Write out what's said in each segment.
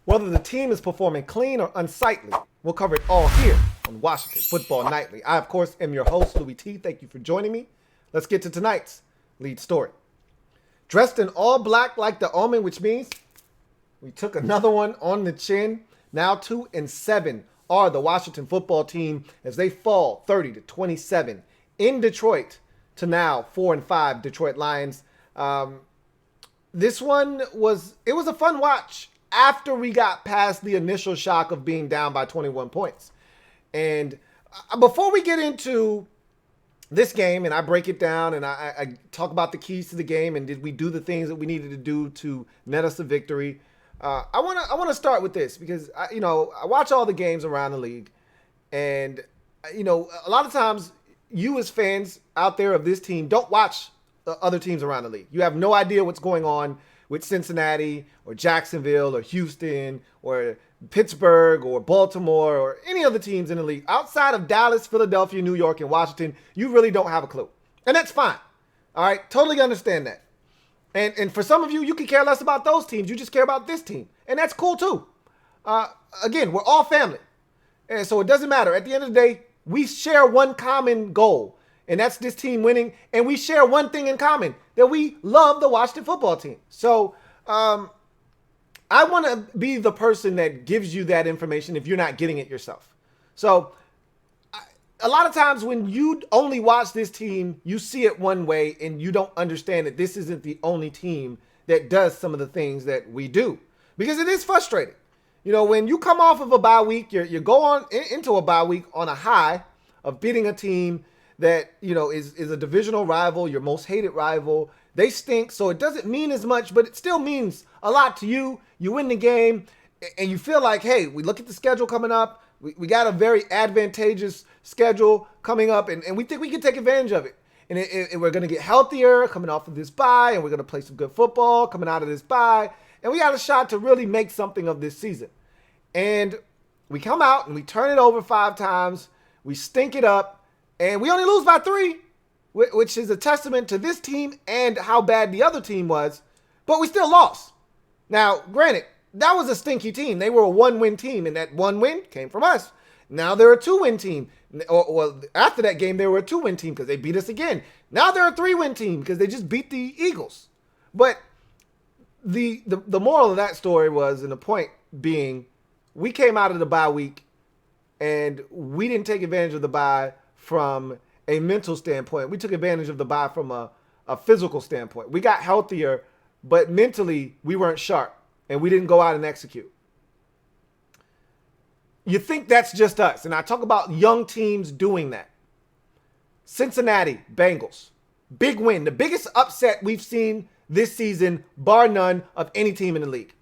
whether the team is performing clean or unsightly. We'll cover it all here on Washington Football Nightly. I, of course, am your host, Louie T. Thank you for joining me. Let's get to tonight's lead story. Dressed in all black like the Omen, which means we took another one on the chin. Now 2-7 are the Washington football team as they fall 30-27 in Detroit to now 4-5 Detroit Lions. This one was a fun watch after we got past the initial shock of being down by 21 points. And before we get into this game and I break it down and I talk about the keys to the game and did we do the things that we needed to do to net us a victory, I want to start with this because I watch all the games around the league, and a lot of times you as fans out there of this team don't watch the other teams around the league. You have no idea what's going on with Cincinnati or Jacksonville or Houston or Pittsburgh or Baltimore or any other teams in the league. Outside of Dallas, Philadelphia, New York, and Washington, you really don't have a clue. And that's fine. All right? Totally understand that. And for some of you, you can care less about those teams. You just care about this team. And that's cool too. Again, we're all family. And so it doesn't matter. At the end of the day, we share one common goal. And that's this team winning. And we share one thing in common, that we love the Washington football team. So I want to be the person that gives you that information if you're not getting it yourself. So a lot of times when you only watch this team, you see it one way and you don't understand that this isn't the only team that does some of the things that we do. Because it is frustrating. When you come off of a bye week, you go on into a bye week on a high of beating a team that, is a divisional rival, your most hated rival. They stink, so it doesn't mean as much, but it still means a lot to you. You win the game, and you feel like, hey, we look at the schedule coming up. We got a very advantageous schedule coming up, and we think we can take advantage of it. And we're going to get healthier coming off of this bye, and we're going to play some good football coming out of this bye. And we got a shot to really make something of this season. And we come out, and we turn it over 5 times. We stink it up. And we only lose by 3, which is a testament to this team and how bad the other team was. But we still lost. Now, granted, that was a stinky team. They were a 1-win team, and that 1 win came from us. Now they're a 2-win team. Or after that game, they were a 2-win team because they beat us again. Now they're a 3-win team because they just beat the Eagles. But the moral of that story was, and the point being, we came out of the bye week, and we didn't take advantage of the bye from a mental standpoint. We took advantage of the bye from a physical standpoint. We got healthier, but mentally we weren't sharp and we didn't go out and execute. You think that's just us. And I talk about young teams doing that. Cincinnati Bengals, big win. The biggest upset we've seen this season, bar none, of any team in the league.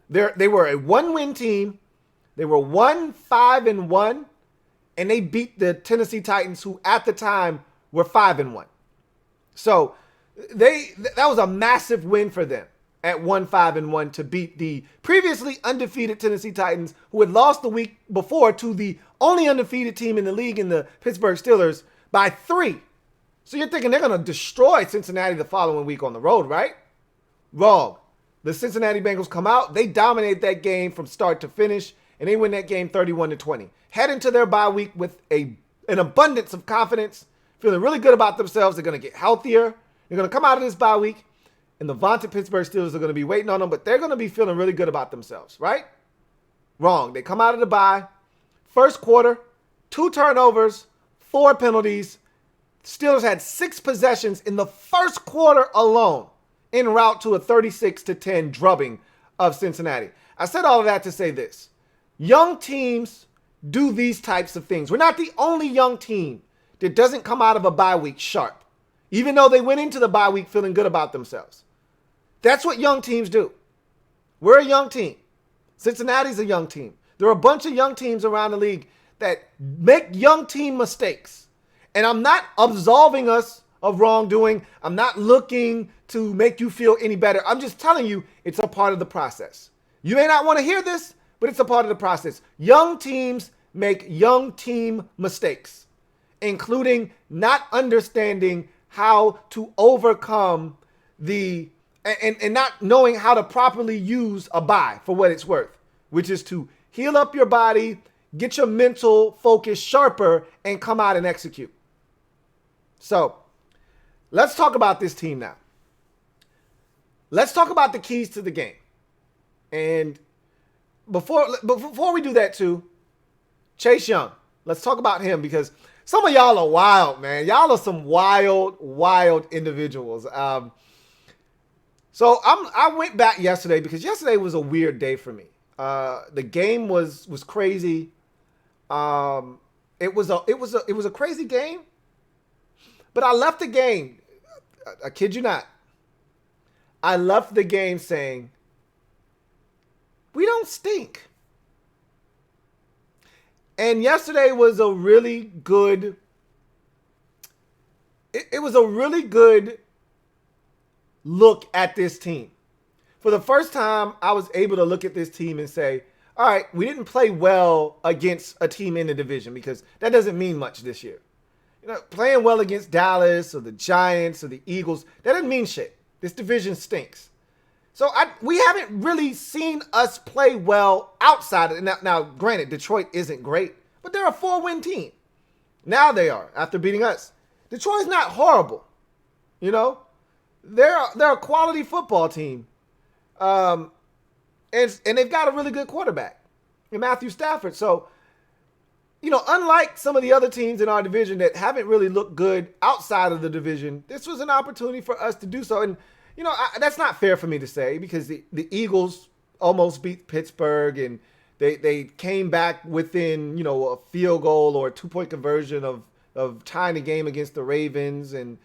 They were a 1-win team. They were 1-5-1. And they beat the Tennessee Titans, who at the time were 5-1. So that was a massive win for them at 1-5-1 to beat the previously undefeated Tennessee Titans, who had lost the week before to the only undefeated team in the league in the Pittsburgh Steelers by 3. So you're thinking they're going to destroy Cincinnati the following week on the road, right? Wrong. The Cincinnati Bengals come out. They dominate that game from start to finish, and they win that game 31-20. Head into their bye week with an abundance of confidence, feeling really good about themselves. They're going to get healthier. They're going to come out of this bye week, and the vaunted Pittsburgh Steelers are going to be waiting on them, but they're going to be feeling really good about themselves, right? Wrong. They come out of the bye. First quarter, 2 turnovers, 4 penalties. Steelers had 6 possessions in the first quarter alone en route to a 36-10 drubbing of Cincinnati. I said all of that to say this. Young teams do these types of things. We're not the only young team that doesn't come out of a bye week sharp, even though they went into the bye week feeling good about themselves. That's what young teams do. We're a young team. Cincinnati's a young team. There are a bunch of young teams around the league that make young team mistakes. And I'm not absolving us of wrongdoing. I'm not looking to make you feel any better. I'm just telling you it's a part of the process. You may not want to hear this, but it's a part of the process. Young teams make young team mistakes, including not understanding how to overcome and not knowing how to properly use a bye for what it's worth. which is to heal up your body, get your mental focus sharper, and come out and execute. So let's talk about this team now. Let's talk about the keys to the game. And before we do that too, Chase Young. Let's talk about him because some of y'all are wild, man. Y'all are some wild individuals. So I went back yesterday because yesterday was a weird day for me. The game was crazy. It was a crazy game. But I left the game. I kid you not. I left the game saying, we don't stink. And yesterday was a really good. It was a really good look at this team. For the first time, I was able to look at this team and say, all right, we didn't play well against a team in the division because that doesn't mean much this year. You know, playing well against Dallas or the Giants or the Eagles, that doesn't mean shit. This division stinks. So we haven't really seen us play well outside of it. Now, granted, Detroit isn't great, but they're a 4-win team. Now they are, after beating us. Detroit's not horrible. You know? They're a quality football team. And they've got a really good quarterback in Matthew Stafford. So, you know, unlike some of the other teams in our division that haven't really looked good outside of the division, this was an opportunity for us to do so. And, you know, that's not fair for me to say because the Eagles almost beat Pittsburgh and they came back within, you know, a field goal or a 2-point conversion of tying the game against the Ravens. And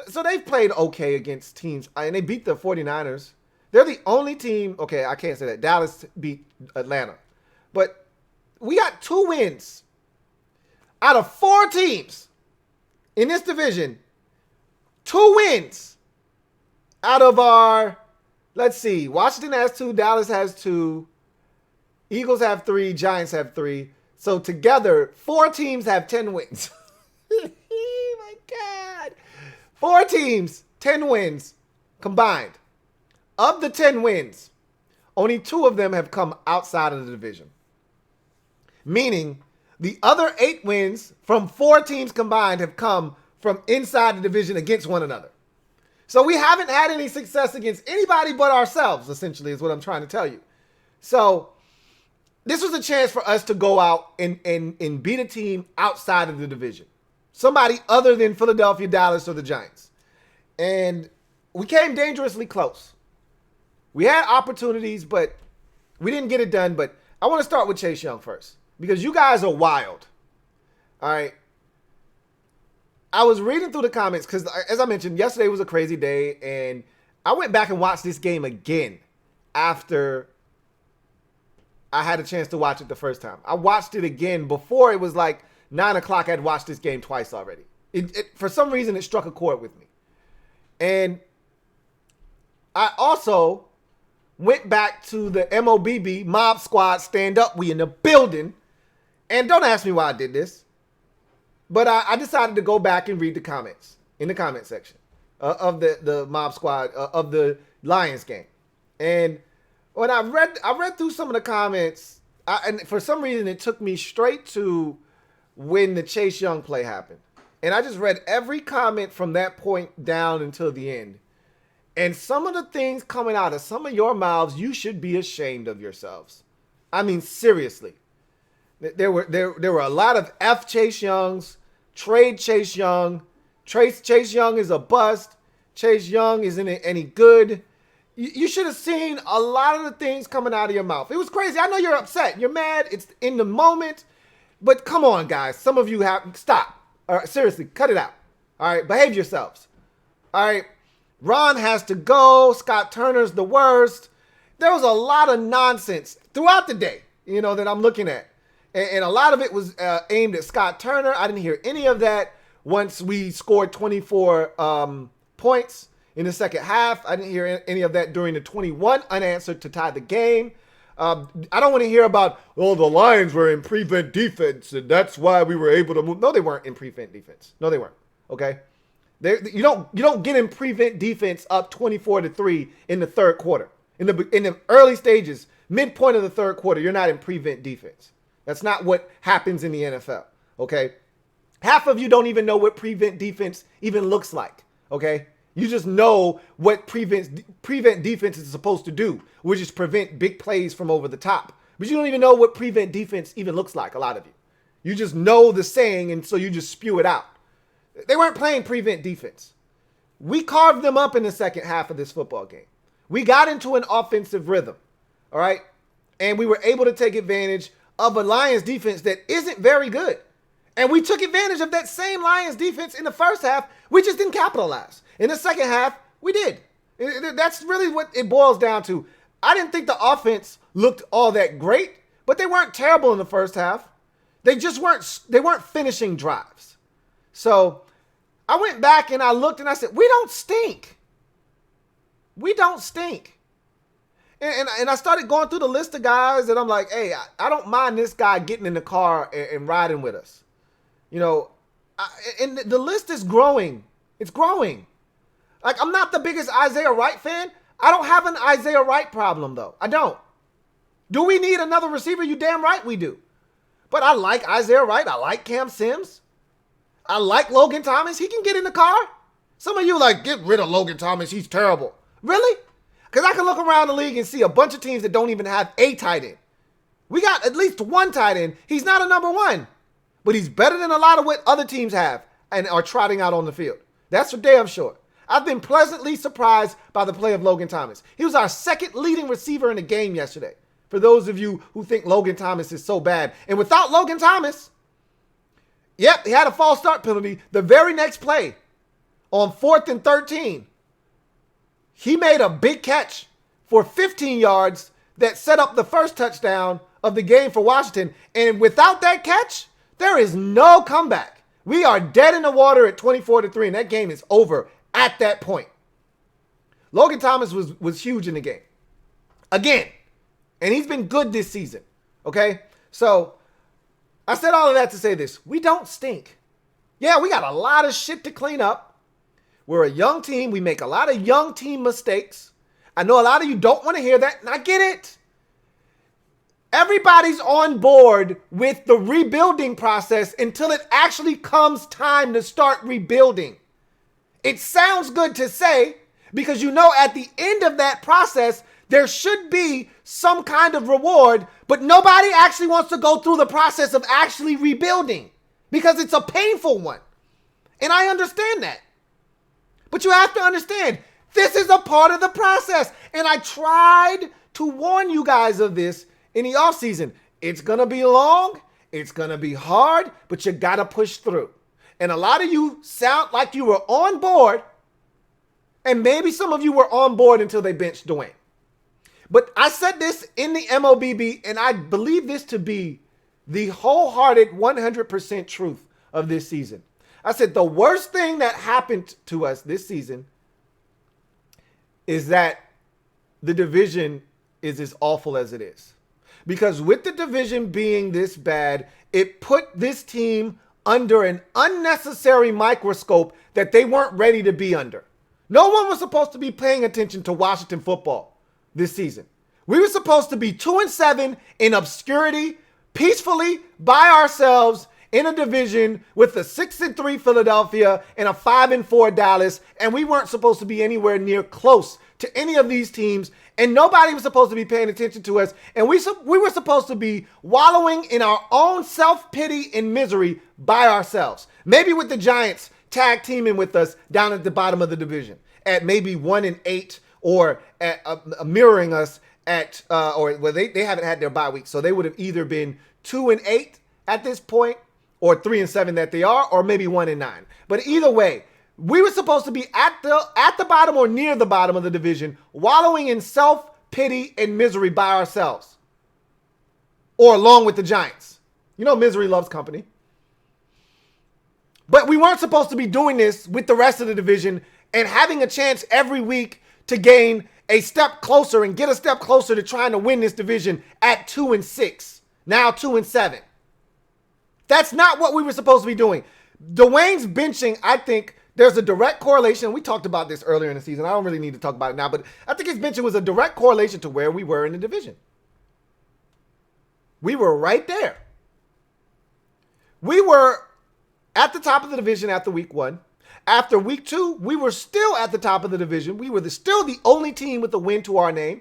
so they've played okay against teams. And they beat the 49ers. They're the only team. Okay, I can't say that. Dallas beat Atlanta. But we got 2 wins out of 4 teams in this division. 2 wins out of our, let's see, Washington has 2, Dallas has 2, Eagles have 3, Giants have 3. So together, 4 teams have 10 wins. Oh my God. 4 teams, 10 wins combined. Of the 10 wins, only 2 of them have come outside of the division. Meaning, the other 8 wins from 4 teams combined have come from inside the division against one another. So we haven't had any success against anybody but ourselves, essentially, is what I'm trying to tell you. So this was a chance for us to go out and beat a team outside of the division. Somebody other than Philadelphia, Dallas, or the Giants. And we came dangerously close. We had opportunities, but we didn't get it done. But I want to start with Chase Young first because you guys are wild. All right. I was reading through the comments because, as I mentioned, yesterday was a crazy day. And I went back and watched this game again after I had a chance to watch it the first time. I watched it again before it was like 9 o'clock. I'd watched this game twice already. For some reason, it struck a chord with me. And I also went back to the MOBB, Mob Squad Stand Up. We in the building. And don't ask me why I did this. But I decided to go back and read the comments in the comment section of the Mob Squad of the Lions game. And when I read through some of the comments, and for some reason it took me straight to when the Chase Young play happened. And I just read every comment from that point down until the end. And some of the things coming out of some of your mouths, you should be ashamed of yourselves. I mean, seriously. There were a lot of F Chase Youngs, trade Chase Young. Chase Young is a bust. Chase Young isn't any good. You should have seen a lot of the things coming out of your mouth. It was crazy. I know you're upset. You're mad. It's in the moment. But come on, guys. Some of you have... Stop. All right, seriously, cut it out. All right, behave yourselves. All right, Ron has to go. Scott Turner's the worst. There was a lot of nonsense throughout the day, you know, that I'm looking at. And a lot of it was aimed at Scott Turner. I didn't hear any of that once we scored 24 points in the second half. I didn't hear any of that during the 21 unanswered to tie the game. I don't want to hear about, oh, the Lions were in prevent defense, and that's why we were able to move. No, they weren't in prevent defense. No, they weren't. Okay? You don't get in prevent defense up 24-3 in the third quarter. In the early stages, midpoint of the third quarter, you're not in prevent defense. That's not what happens in the NFL, okay? Half of you don't even know what prevent defense even looks like, okay? You just know what prevent defense is supposed to do, which is prevent big plays from over the top. But you don't even know what prevent defense even looks like, a lot of you. You just know the saying, and so you just spew it out. They weren't playing prevent defense. We carved them up in the second half of this football game. We got into an offensive rhythm, all right? And we were able to take advantage of a Lions defense that isn't very good. And we took advantage of that same Lions defense in the first half. We just didn't capitalize. In the second half, we did. That's really what it boils down to. I didn't think the offense looked all that great, but they weren't terrible in the first half. They weren't finishing drives. So I went back and I looked and I said, we don't stink. We don't stink. And I started going through the list of guys and I'm like, hey, I don't mind this guy getting in the car and riding with us. You know, and the list is growing. It's growing. Like, I'm not the biggest Isaiah Wright fan. I don't have an Isaiah Wright problem, though. I don't. Do we need another receiver? You damn right we do. But I like Isaiah Wright. I like Cam Sims. I like Logan Thomas. He can get in the car. Some of you like, get rid of Logan Thomas. He's terrible. Really? Because I can look around the league and see a bunch of teams that don't even have a tight end. We got at least one tight end. He's not a number one. But he's better than a lot of what other teams have and are trotting out on the field. That's for damn sure. I've been pleasantly surprised by the play of Logan Thomas. He was our second leading receiver in the game yesterday. For those of you who think Logan Thomas is so bad. And without Logan Thomas, yep, he had a false start penalty. The very next play on 4th and 13, he made a big catch for 15 yards that set up the first touchdown of the game for Washington. And without that catch, there is no comeback. We are dead in the water at 24-3, and that game is over at that point. Logan Thomas was huge in the game. Again. And he's been good this season. Okay? So, I said all of that to say this. We don't stink. Yeah, we got a lot of shit to clean up. We're a young team. We make a lot of young team mistakes. I know a lot of you don't want to hear that, and I get it. Everybody's on board with the rebuilding process until it actually comes time to start rebuilding. It sounds good to say because you know at the end of that process, there should be some kind of reward, but nobody actually wants to go through the process of actually rebuilding because it's a painful one. And I understand that. But you have to understand, this is a part of the process. And I tried to warn you guys of this in the offseason. It's going to be long. It's going to be hard, but you got to push through. And a lot of you sound like you were on board, and maybe some of you were on board until they benched Dwayne. But I said this in the MOBB, and I believe this to be the wholehearted 100% truth of this season. I said the worst thing that happened to us this season is that the division is as awful as it is. Because with the division being this bad, it put this team under an unnecessary microscope that they weren't ready to be under. No one was supposed to be paying attention to Washington football this season. We were supposed to be 2-7 in obscurity, peacefully by ourselves in a division with a 6-3 Philadelphia and a 5-4 Dallas, and we weren't supposed to be anywhere near close to any of these teams, and nobody was supposed to be paying attention to us, and we were supposed to be wallowing in our own self-pity and misery by ourselves. Maybe with the Giants tag teaming with us down at the bottom of the division at maybe 1-8 or at mirroring us at they haven't had their bye week, so they would have either been 2-8 at this point or 3-7 that they are, or maybe 1-9. But either way, we were supposed to be at the bottom or near the bottom of the division, wallowing in self-pity and misery by ourselves, or along with the Giants. You know, misery loves company. But we weren't supposed to be doing this with the rest of the division and having a chance every week to gain a step closer and get a step closer to trying to win this division at 2-6, now 2-7. That's not what we were supposed to be doing. Dwayne's benching, I think, There's a direct correlation. We talked about this earlier in the season. I don't really need to talk about it now, but I think it's mentioned was a direct correlation to where we were in the division. We were right there. We were at the top of the division after week 1. After week 2, we were still at the top of the division. We were still the only team with a win to our name.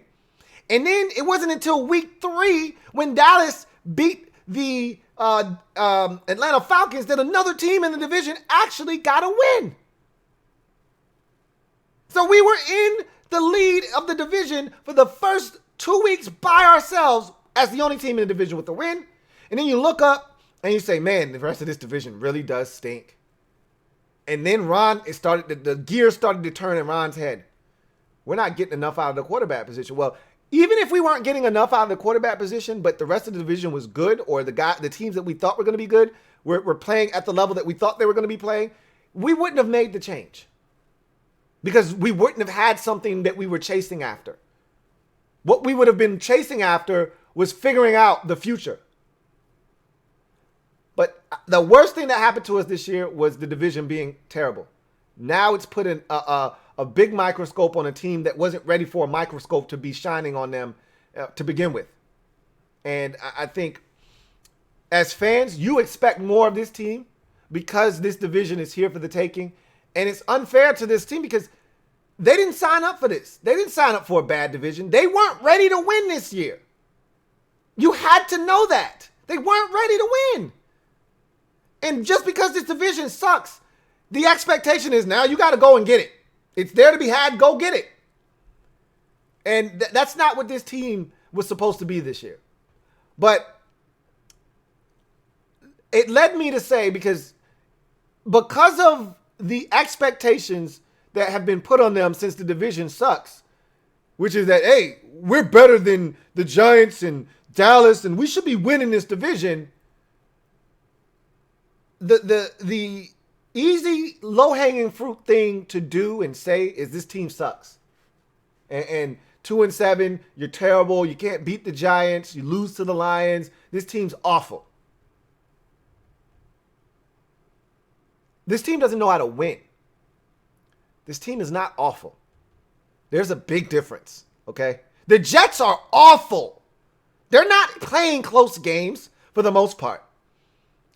And then it wasn't until week 3 when Dallas beat the Atlanta Falcons that another team in the division actually got a win. So we were in the lead of the division for the first 2 weeks by ourselves as the only team in the division with a win. And then you look up and you say, man, the rest of this division really does stink. And then the gears started to turn in Ron's head. We're not getting enough out of the quarterback position. Well, even if we weren't getting enough out of the quarterback position, but the rest of the division was good, or the teams that we thought were going to be good were playing at the level that we thought they were going to be playing, we wouldn't have made the change. Because we wouldn't have had something that we were chasing after. What we would have been chasing after was figuring out the future. But the worst thing that happened to us this year was the division being terrible. Now it's put a big microscope on a team that wasn't ready for a microscope to be shining on them to begin with. And I think as fans, you expect more of this team because this division is here for the taking. And it's unfair to this team because they didn't sign up for this. They didn't sign up for a bad division. They weren't ready to win this year. You had to know that. They weren't ready to win. And just because this division sucks, the expectation is now you got to go and get it. It's there to be had. Go get it. And that's not what this team was supposed to be this year. But it led me to say, because of the expectations that have been put on them since the division sucks, which is that, hey, we're better than the Giants and Dallas, and we should be winning this division. The easy, low-hanging fruit thing to do and say is this team sucks. And 2-7, you're terrible. You can't beat the Giants. You lose to the Lions. This team's awful. This team doesn't know how to win. This team is not awful. There's a big difference, okay? The Jets are awful. They're not playing close games for the most part.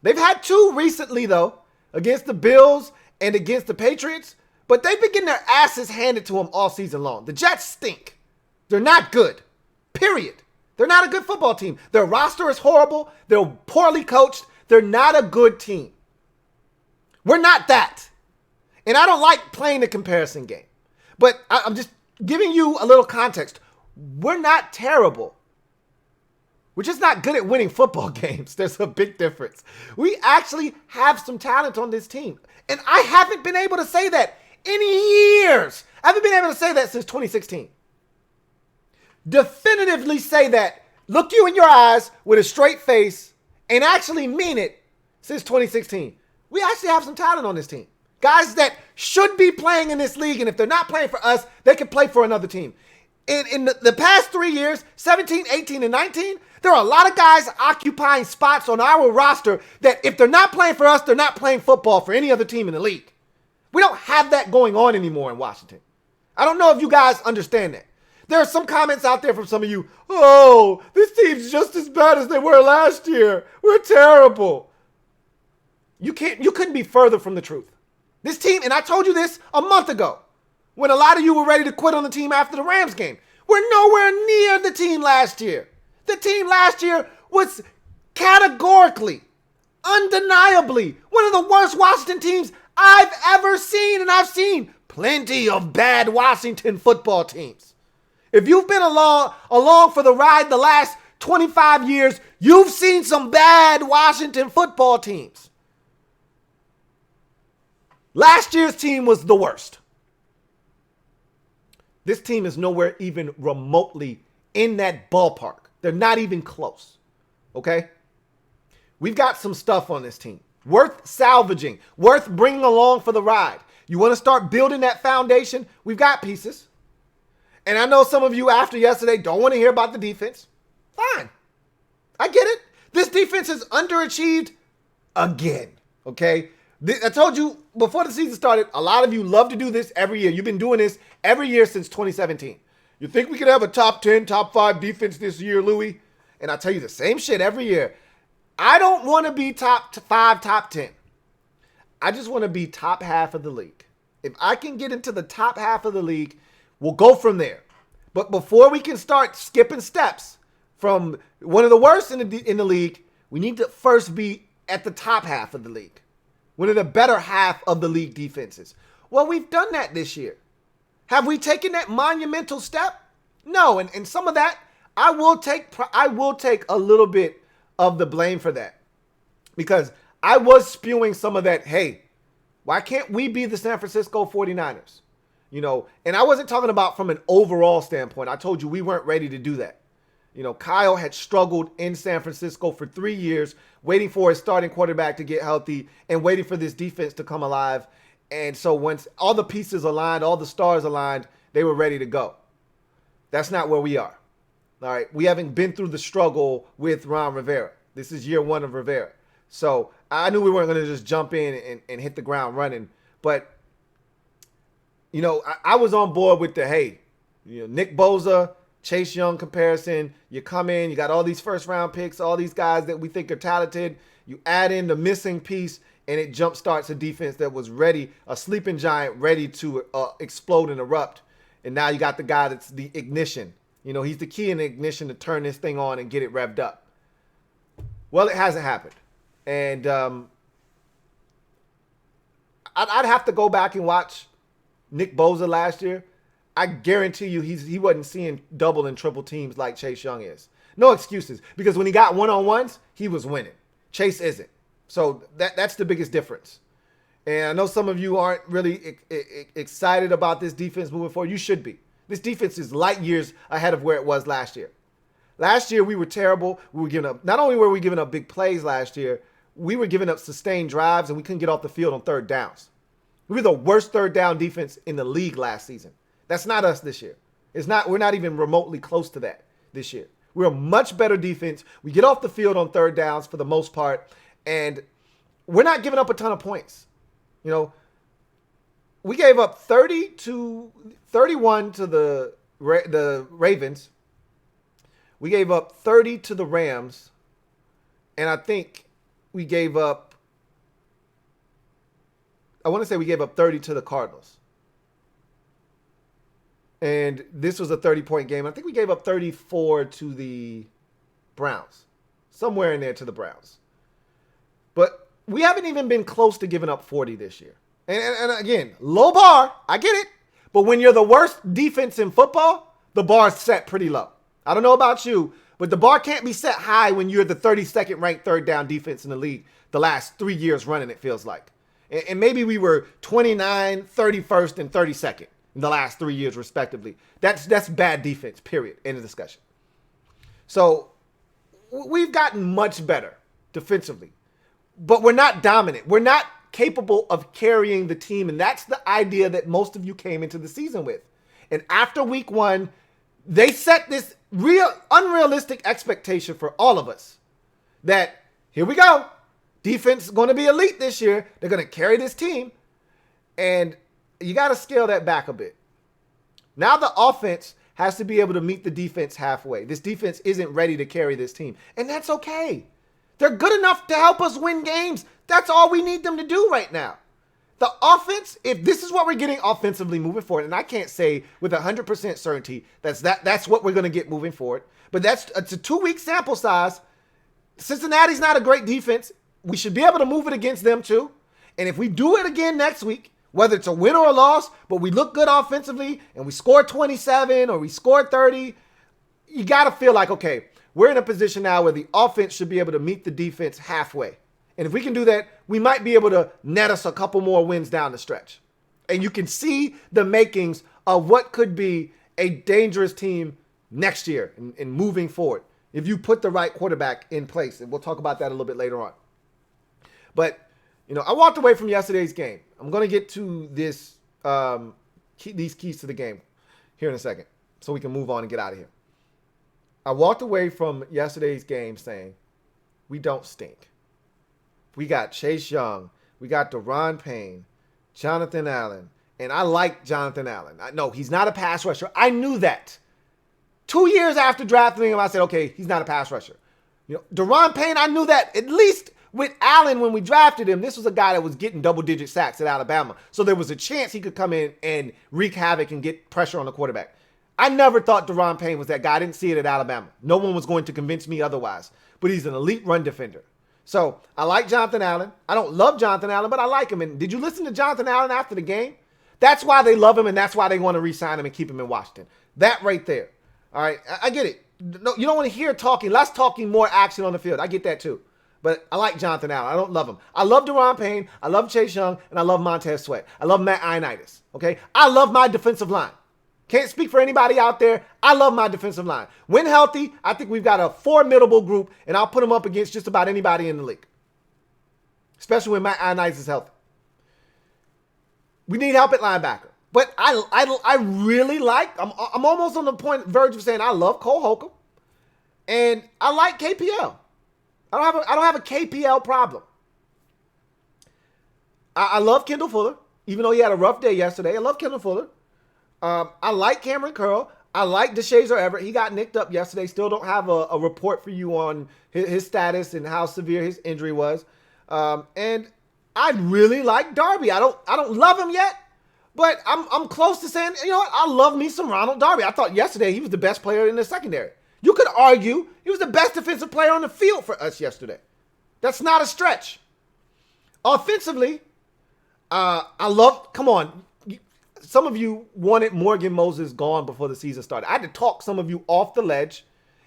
They've had 2 recently, though, against the Bills and against the Patriots, but they've been getting their asses handed to them all season long. The Jets stink. They're not good, period. They're not a good football team. Their roster is horrible. They're poorly coached. They're not a good team. We're not that. And I don't like playing the comparison game. But I'm just giving you a little context. We're not terrible. We're just not good at winning football games. There's a big difference. We actually have some talent on this team. And I haven't been able to say that in years. I haven't been able to say that since 2016. Definitively say that, look you in your eyes with a straight face and actually mean it since 2016. We actually have some talent on this team. Guys that should be playing in this league, and if they're not playing for us, they can play for another team. In the past 3 years, 17, 18, and 19, there are a lot of guys occupying spots on our roster that if they're not playing for us, they're not playing football for any other team in the league. We don't have that going on anymore in Washington. I don't know if you guys understand that. There are some comments out there from some of you, oh, this team's just as bad as they were last year. We're terrible. You couldn't be further from the truth. This team, and I told you this a month ago, when a lot of you were ready to quit on the team after the Rams game. We're nowhere near the team last year. The team last year was categorically, undeniably, one of the worst Washington teams I've ever seen, and I've seen plenty of bad Washington football teams. If you've been along for the ride the last 25 years, you've seen some bad Washington football teams. Last year's team was the worst. This team is nowhere even remotely in that ballpark. They're not even close, okay? We've got some stuff on this team worth salvaging, worth bringing along for the ride. You want to start building that foundation? We've got pieces. And I know some of you after yesterday don't want to hear about the defense. Fine. I get it. This defense has underachieved again, okay? I told you before the season started, a lot of you love to do this every year. You've been doing this every year since 2017. You think we could have a top 10, top 5 defense this year, Louie? And I tell you the same shit every year. I don't want to be top 5, top 10. I just want to be top half of the league. If I can get into the top half of the league, we'll go from there. But before we can start skipping steps from one of the worst in the league, we need to first be at the top half of the league. One of the better half of the league defenses. Well, we've done that this year. Have we taken that monumental step? No, and some of that, I will take a little bit of the blame for that. Because I was spewing some of that, hey, why can't we be the San Francisco 49ers? You know, and I wasn't talking about from an overall standpoint. I told you we weren't ready to do that. You know, Kyle had struggled in San Francisco for 3 years, waiting for his starting quarterback to get healthy and waiting for this defense to come alive. And so once all the pieces aligned, all the stars aligned, they were ready to go. That's not where we are. All right. We haven't been through the struggle with Ron Rivera. This is year 1 of Rivera. So I knew we weren't going to just jump in and hit the ground running. But, you know, I was on board with the, hey, you know, Nick Bosa, Chase Young comparison. You come in, you got all these first round picks, all these guys that we think are talented. You add in the missing piece, and it jumpstarts a defense that was ready, a sleeping giant ready to explode and erupt. And now you got the guy that's the ignition. You know, he's the key in the ignition to turn this thing on and get it revved up. Well, it hasn't happened. And I'd have to go back and watch Nick Bosa last year. I guarantee you he wasn't seeing double and triple teams like Chase Young is. No excuses. Because when he got one-on-ones, he was winning. Chase isn't. So that's the biggest difference. And I know some of you aren't really excited about this defense moving forward. You should be. This defense is light years ahead of where it was last year. Last year, we were terrible. We were giving up. Not only were we giving up big plays last year, we were giving up sustained drives, and we couldn't get off the field on third downs. We were the worst third down defense in the league last season. That's not us this year. We're not even remotely close to that this year. We're a much better defense. We get off the field on third downs for the most part, and we're not giving up a ton of points. You know, we gave up 31 to the Ravens. We gave up 30 to the Rams, and I think we gave up, I want to say we gave up 30 to the Cardinals. And this was a 30-point game. I think we gave up 34 to the Browns. Somewhere in there to the Browns. But we haven't even been close to giving up 40 this year. And again, low bar. I get it. But when you're the worst defense in football, the bar's set pretty low. I don't know about you, but the bar can't be set high when you're the 32nd ranked third down defense in the league the last 3 years running, it feels like. And maybe we were 29, 31st, and 32nd. In the last 3 years, respectively. That's bad defense, period. End of discussion. So we've gotten much better defensively, but we're not dominant. We're not capable of carrying the team, and that's the idea that most of you came into the season with. And after week 1, they set this unrealistic expectation for all of us that here we go. Defense is going to be elite this year. They're going to carry this team, and you got to scale that back a bit. Now the offense has to be able to meet the defense halfway. This defense isn't ready to carry this team, and that's okay. They're good enough to help us win games. That's all we need them to do right now. The offense, if this is what we're getting offensively moving forward, and I can't say with 100% certainty that's what we're going to get moving forward, but it's a 2-week sample size. Cincinnati's not a great defense. We should be able to move it against them too. And if we do it again next week, whether it's a win or a loss, but we look good offensively and we score 27 or we score 30, you got to feel like, okay, we're in a position now where the offense should be able to meet the defense halfway. And if we can do that, we might be able to net us a couple more wins down the stretch. And you can see the makings of what could be a dangerous team next year and moving forward if you put the right quarterback in place. And we'll talk about that a little bit later on. But, you know, I walked away from yesterday's game. I'm going to get to this, these keys to the game here in a second so we can move on and get out of here. I walked away from yesterday's game saying, we don't stink. We got Chase Young. We got Daron Payne, Jonathan Allen, and I like Jonathan Allen. No, he's not a pass rusher. I knew that. 2 years after drafting him, I said, okay, he's not a pass rusher. Daron Payne, I knew that at least with Allen when we drafted him. This was a guy that was getting double-digit sacks at Alabama. So there was a chance he could come in and wreak havoc and get pressure on the quarterback. I never thought Daron Payne was that guy. I didn't see it at Alabama. No one was going to convince me otherwise. But he's an elite run defender. So I like Jonathan Allen. I don't love Jonathan Allen, but I like him. And did you listen to Jonathan Allen after the game? That's why they love him, and that's why they want to re-sign him and keep him in Washington. That right there. All right, I get it. No, you don't want to hear talking. Less talking, more action on the field. I get that too. But I like Jonathan Allen. I don't love him. I love Daron Payne. I love Chase Young. And I love Montez Sweat. I love Matt Ioannidis. Okay? I love my defensive line. Can't speak for anybody out there. I love my defensive line. When healthy, I think we've got a formidable group, and I'll put them up against just about anybody in the league. Especially when Matt Ioannidis is healthy. We need help at linebacker. But I really like, I'm almost on the verge of saying I love Cole Holcomb. And I like KPL. I don't have a KPL problem. I love Kendall Fuller, even though he had a rough day yesterday. I love Kendall Fuller. I like Cameron Curl. I like DeShazer Everett. He got nicked up yesterday. Still don't have a report for you on his status and how severe his injury was. And I really like Darby. I don't love him yet, but I'm close to saying, you know what? I love me some Ronald Darby. I thought yesterday he was the best player in the secondary. You could argue he was the best defensive player on the field for us yesterday. That's not a stretch. Offensively, come on. Some of you wanted Morgan Moses gone before the season started. I had to talk some of you off the ledge.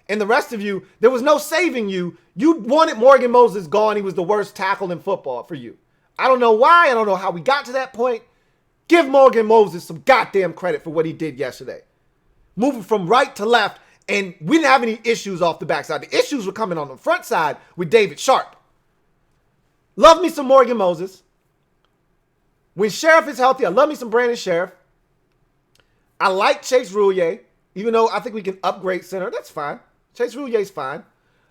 And the rest of you, there was no saving you. You wanted Morgan Moses gone. He was the worst tackle in football for you. I don't know why. I don't know how we got to that point. Give Morgan Moses some goddamn credit for what he did yesterday. Moving from right to left, and we didn't have any issues off the backside. The issues were coming on the front side with David Sharp. Love me some Morgan Moses. When Sheriff is healthy, I love me some Brandon Sheriff. I like Chase Roullier, even though I think we can upgrade center. That's fine. Chase Roulier's fine.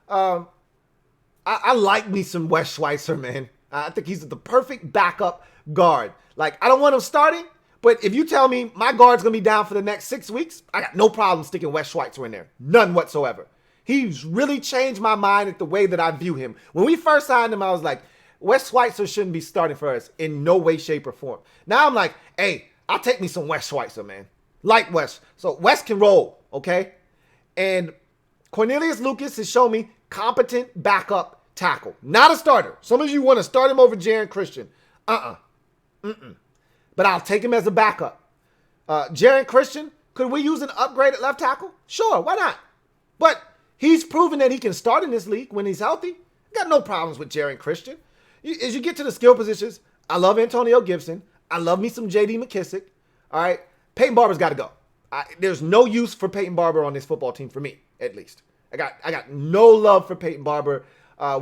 I like me some Wes Schweitzer, man. I think he's the perfect backup guard. Like, I don't want him starting, but if you tell me my guard's going to be down for the next 6 weeks, I got no problem sticking Wes Schweitzer in there. None whatsoever. He's really changed my mind at the way that I view him. When we first signed him, I was like, Wes Schweitzer shouldn't be starting for us in no way, shape, or form. Now I'm like, hey, I'll take me some Wes Schweitzer, man. Like Wes. So Wes can roll, okay? And Cornelius Lucas has shown me competent backup tackle. Not a starter. Some of you want to start him over Jaron Christian. But I'll take him as a backup. Jaron Christian, could we use an upgrade at left tackle? Sure, why not? But he's proven that he can start in this league when he's healthy. Got no problems with Jaron Christian. As you get to the skill positions, I love Antonio Gibson. I love me some J.D. McKissick. All right, Peyton Barber's got to go. There's no use for Peyton Barber on this football team for me, at least. I got no love for Peyton Barber.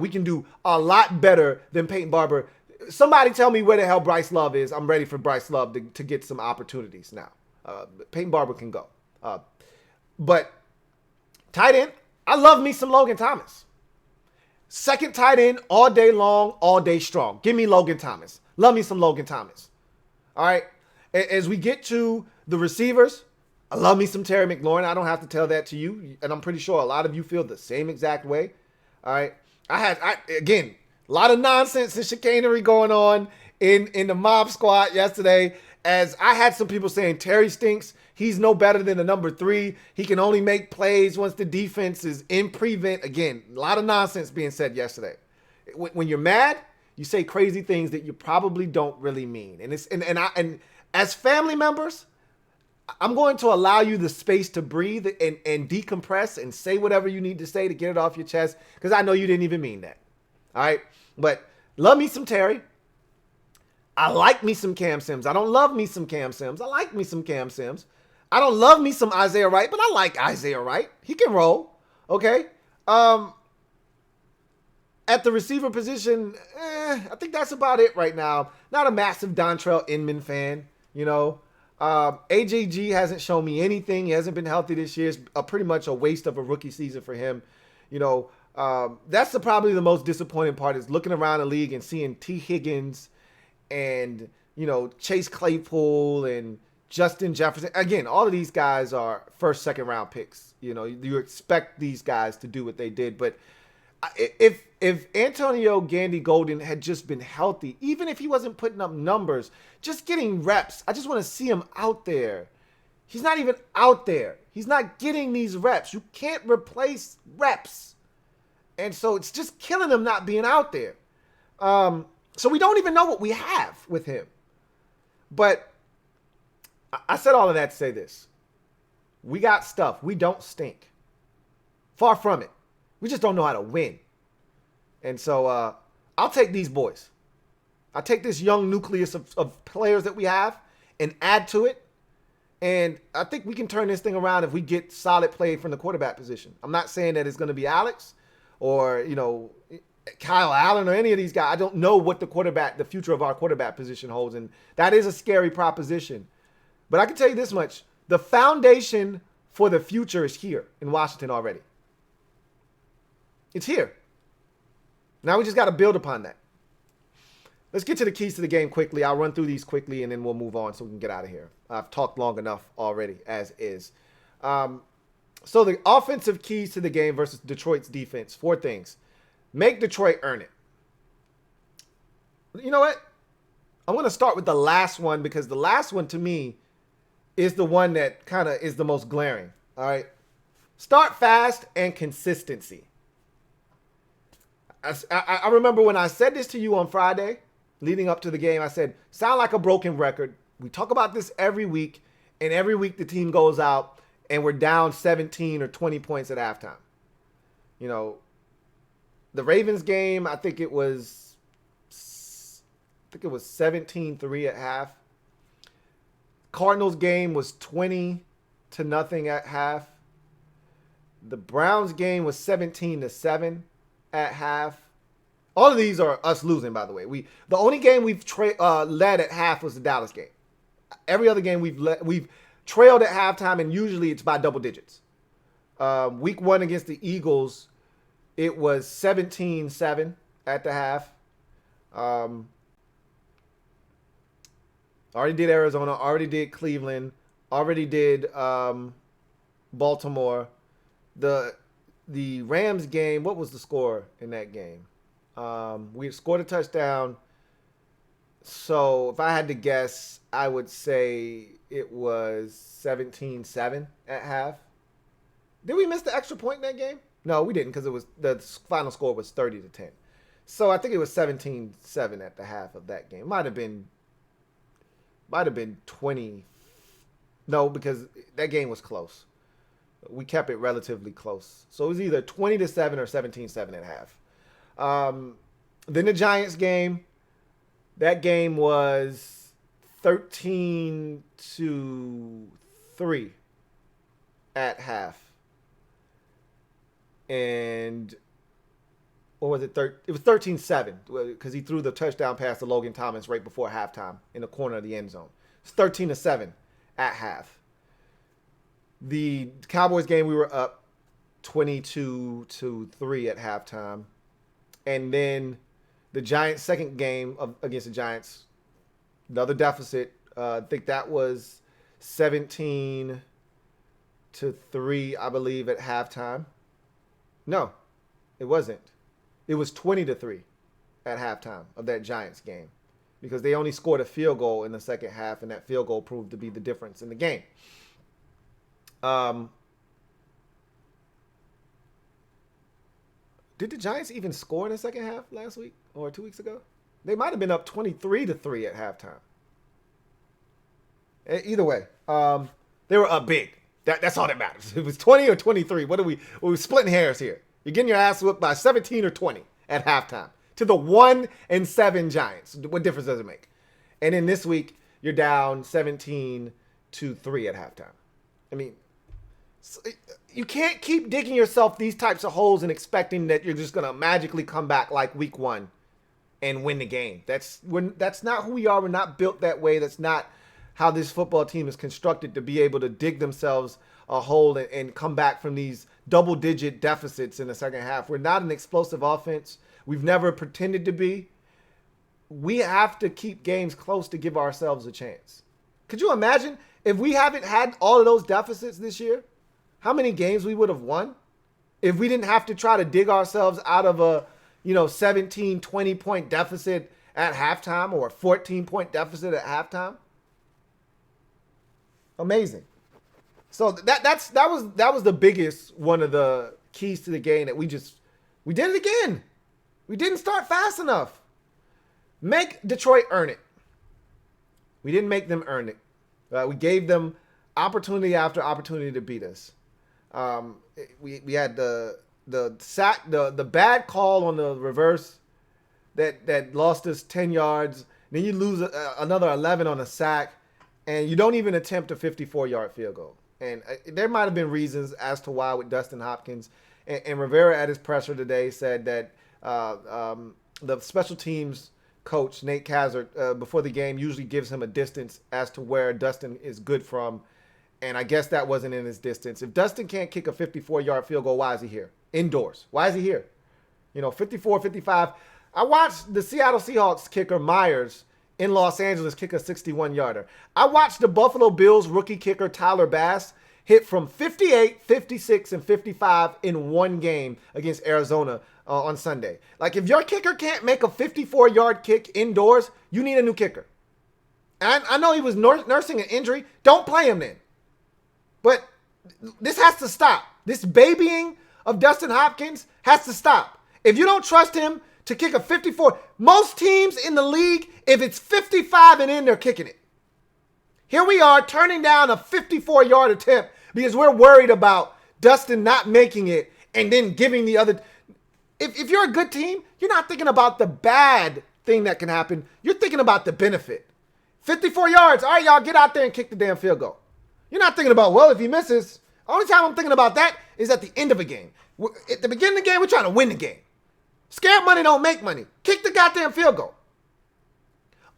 We can do a lot better than Peyton Barber. Somebody tell me where the hell Bryce Love is. I'm ready for Bryce Love to get some opportunities now. Peyton Barber can go. But tight end, I love me some Logan Thomas. Second tight end all day long, all day strong. Give me Logan Thomas. Love me some Logan Thomas. All right. As we get to the receivers, I love me some Terry McLaurin. I don't have to tell that to you. And I'm pretty sure a lot of you feel the same exact way. All right. Again, a lot of nonsense and chicanery going on in the mob squad yesterday, as I had some people saying Terry stinks. He's no better than the number 3. He can only make plays once the defense is in prevent. Again, a lot of nonsense being said yesterday. When you're mad, you say crazy things that you probably don't really mean. And as family members, I'm going to allow you the space to breathe and decompress and say whatever you need to say to get it off your chest, because I know you didn't even mean that. All right? But love me some Terry. I like me some Cam Sims. I don't love me some Cam Sims. I like me some Cam Sims. I don't love me some Isaiah Wright, but I like Isaiah Wright. He can roll. Okay? At the receiver position, I think that's about it right now. Not a massive Dontrell Inman fan, you know. AJG hasn't shown me anything. He hasn't been healthy this year. It's pretty much a waste of a rookie season for him. You know, that's probably the most disappointing part, is looking around the league and seeing T. Higgins and, Chase Claypool and Justin Jefferson. Again, all of these guys are first, second round picks. You expect these guys to do what they did. But if Antonio Gandy Golden had just been healthy, even if he wasn't putting up numbers, just getting reps, I just want to see him out there. He's not even out there. He's not getting these reps. You can't replace reps. And so it's just killing him not being out there. So we don't even know what we have with him. But I said all of that to say this. We got stuff. We don't stink. Far from it. We just don't know how to win. And so I'll take these boys. I'll take this young nucleus of players that we have and add to it. And I think we can turn this thing around if we get solid play from the quarterback position. I'm not saying that it's going to be Alex or, Kyle Allen or any of these guys. I don't know what the future of our quarterback position holds. And that is a scary proposition. But I can tell you this much. The foundation for the future is here in Washington already. It's here. Now we just got to build upon that. Let's get to the keys to the game quickly. I'll run through these quickly and then we'll move on so we can get out of here. I've talked long enough already as is. So the offensive keys to the game versus Detroit's defense. 4 things. Make Detroit earn it. You know what? I'm going to start with the last one because the last one to me is the one that kind of is the most glaring. All right. Start fast and consistency. I remember when I said this to you on Friday, leading up to the game, I said, sound like a broken record. We talk about this every week, and every week the team goes out and we're down 17 or 20 points at halftime. The Ravens game, I think it was 17-3 at half. Cardinals game was 20-0 at half. The Browns game was 17-7 at half. All of these are us losing, by the way. The only game we've led at half was the Dallas game. Every other game we've trailed at halftime, and usually it's by double digits. Week 1 against the Eagles, it was 17-7 at the half. Already did Arizona. Already did Cleveland. Already did Baltimore. The Rams game, what was the score in that game? We scored a touchdown. So if I had to guess, I would say it was 17-7 at half. Did we miss the extra point in that game? No, we didn't, because the final score was 30-10. So I think it was 17-7 at the half of that game. Might have been 20. No, because that game was close. We kept it relatively close. So it was either 20-7 or 17-7 at half. Then the Giants game. That game was 13-3 at half. And what was it? It was 13-7 because he threw the touchdown pass to Logan Thomas right before halftime in the corner of the end zone. It's 13-7 at half. The Cowboys game, we were up 22-3 at halftime. And then the Giants' second game against the Giants, another deficit. I think that was 17-3, I believe, at halftime. No, it wasn't. It was 20-3 at halftime of that Giants game because they only scored a field goal in the second half, and that field goal proved to be the difference in the game. Did the Giants even score in the second half last week or 2 weeks ago? They might have been up 23-3 at halftime. Either way, they were up big. That's all that matters. It was 20 or 23. We're splitting hairs here. You're getting your ass whooped by 17 or 20 at halftime to the 1-7 Giants. What difference does it make? And then this week, you're down 17-3 at halftime. I mean, you can't keep digging yourself these types of holes and expecting that you're just going to magically come back like week 1 and win the game. That's not who we are. We're not built that way. That's not how this football team is constructed to be able to dig themselves a hole and come back from these double-digit deficits in the second half. We're not an explosive offense. We've never pretended to be. we have to keep games close to give ourselves a chance. Could you imagine if we haven't had all of those deficits this year, how many games we would have won if we didn't have to try to dig ourselves out of a, 17, 20-point deficit at halftime or a 14-point deficit at halftime? Amazing. So that was the biggest one of the keys to the game that we did it again. We didn't start fast enough. Make Detroit earn it. We didn't make them earn it. We gave them opportunity after opportunity to beat us. We had the sack, the bad call on the reverse that lost us 10 yards. Then you lose another 11 on a sack, and you don't even attempt a 54-yard field goal. And there might have been reasons as to why with Dustin Hopkins. And Rivera at his presser today said that the special teams coach, Nate Kazard, before the game usually gives him a distance as to where Dustin is good from. And I guess that wasn't in his distance. If Dustin can't kick a 54-yard field goal, why is he here? Indoors. Why is he here? 54, 55. I watched the Seattle Seahawks kicker Myers in Los Angeles kick a 61-yarder. I watched the Buffalo Bills rookie kicker Tyler Bass hit from 58, 56, and 55 in one game against Arizona on Sunday. Like, if your kicker can't make a 54-yard kick indoors, you need a new kicker. And I know he was nursing an injury. Don't play him then. But this has to stop. This babying of Dustin Hopkins has to stop. If you don't trust him to kick a 54, most teams in the league, if it's 55 and in, they're kicking it. Here we are turning down a 54-yard attempt because we're worried about Dustin not making it and then giving the other. If you're a good team, you're not thinking about the bad thing that can happen. You're thinking about the benefit. 54 yards. All right, y'all, get out there and kick the damn field goal. You're not thinking about, well, if he misses. Only time I'm thinking about that is at the end of a game. At the beginning of the game, we're trying to win the game. Scared money don't make money. Kick the goddamn field goal.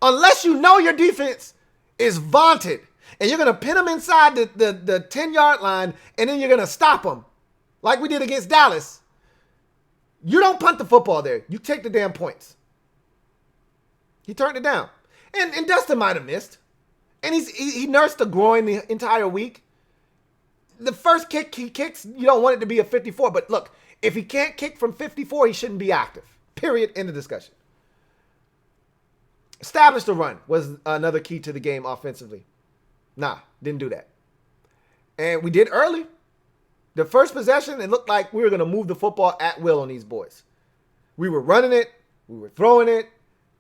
Unless you know your defense is vaunted and you're going to pin them inside the 10-yard line and then you're going to stop them like we did against Dallas. You don't punt the football there. You take the damn points. He turned it down. And Dustin might have missed. And he nursed the groin the entire week. The first kick he kicks, you don't want it to be a 54. But look, if he can't kick from 54, he shouldn't be active. Period. End of discussion. Establish the run was another key to the game offensively. Nah, didn't do that. And we did early. The first possession, it looked like we were going to move the football at will on these boys. We were running it. We were throwing it.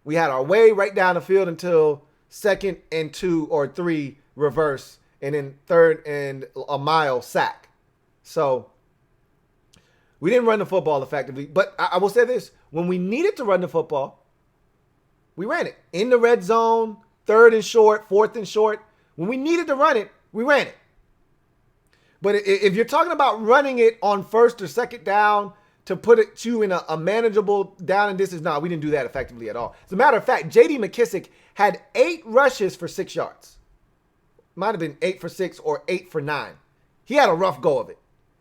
We had our way right down the field until 2nd and 2 or 3 reverse, and then 3rd and a mile sack. So we didn't run the football effectively. But I will say this. When we needed to run the football, we ran it. In the red zone, 3rd and short, 4th and short. When we needed to run it, we ran it. But if you're talking about running it on 1st or 2nd down to put you in a manageable down and distance, no, we didn't do that effectively at all. As a matter of fact, J.D. McKissick had 8 rushes for 6 yards. Might have been 8 for 6 or 8 for 9. He had a rough go of it.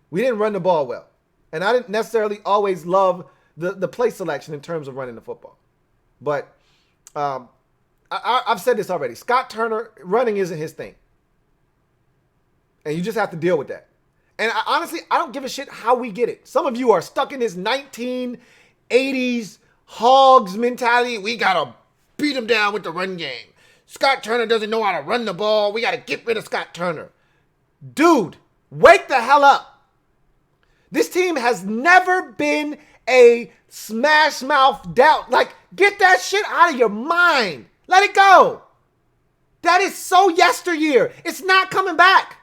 We didn't run the ball well. And I didn't necessarily always love the play selection in terms of running the football. But I've said this already. Scott Turner, running isn't his thing. And you just have to deal with that. And honestly, I don't give a shit how we get it. Some of you are stuck in this 1980s hogs mentality. We got to beat him down with the run game. Scott Turner doesn't know how to run the ball. We got to get rid of Scott Turner. Dude, wake the hell up. This team has never been a smash mouth doubt. Like, get that shit out of your mind. Let it go. That is so yesteryear. It's not coming back.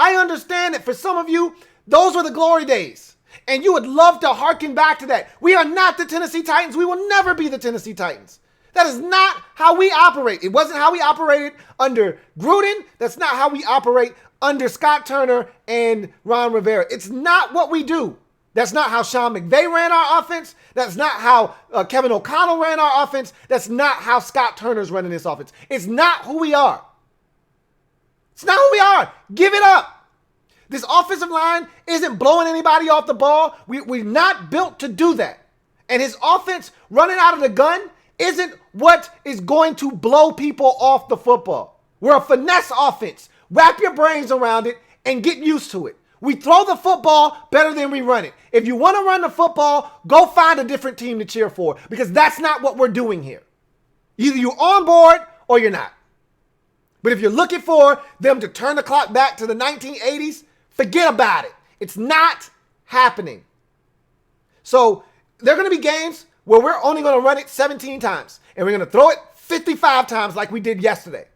I understand that for some of you, those were the glory days. And you would love to hearken back to that. We are not the Tennessee Titans. We will never be the Tennessee Titans. That is not how we operate. It wasn't how we operated under Gruden. That's not how we operate under Scott Turner and Ron Rivera. It's not what we do. That's not how Sean McVay ran our offense. That's not how Kevin O'Connell ran our offense. That's not how Scott Turner's running this offense. It's not who we are. It's not who we are. Give it up. This offensive line isn't blowing anybody off the ball. We're not built to do that. And his offense running out of the gun isn't what is going to blow people off the football. We're a finesse offense. Wrap your brains around it and get used to it. We throw the football better than we run it. If you want to run the football, go find a different team to cheer for, because that's not what we're doing here. Either you're on board or you're not. But if you're looking for them to turn the clock back to the 1980s, forget about it. It's not happening. So there are going to be games where we're only going to run it 17 times, and we're going to throw it 55 times like we did yesterday.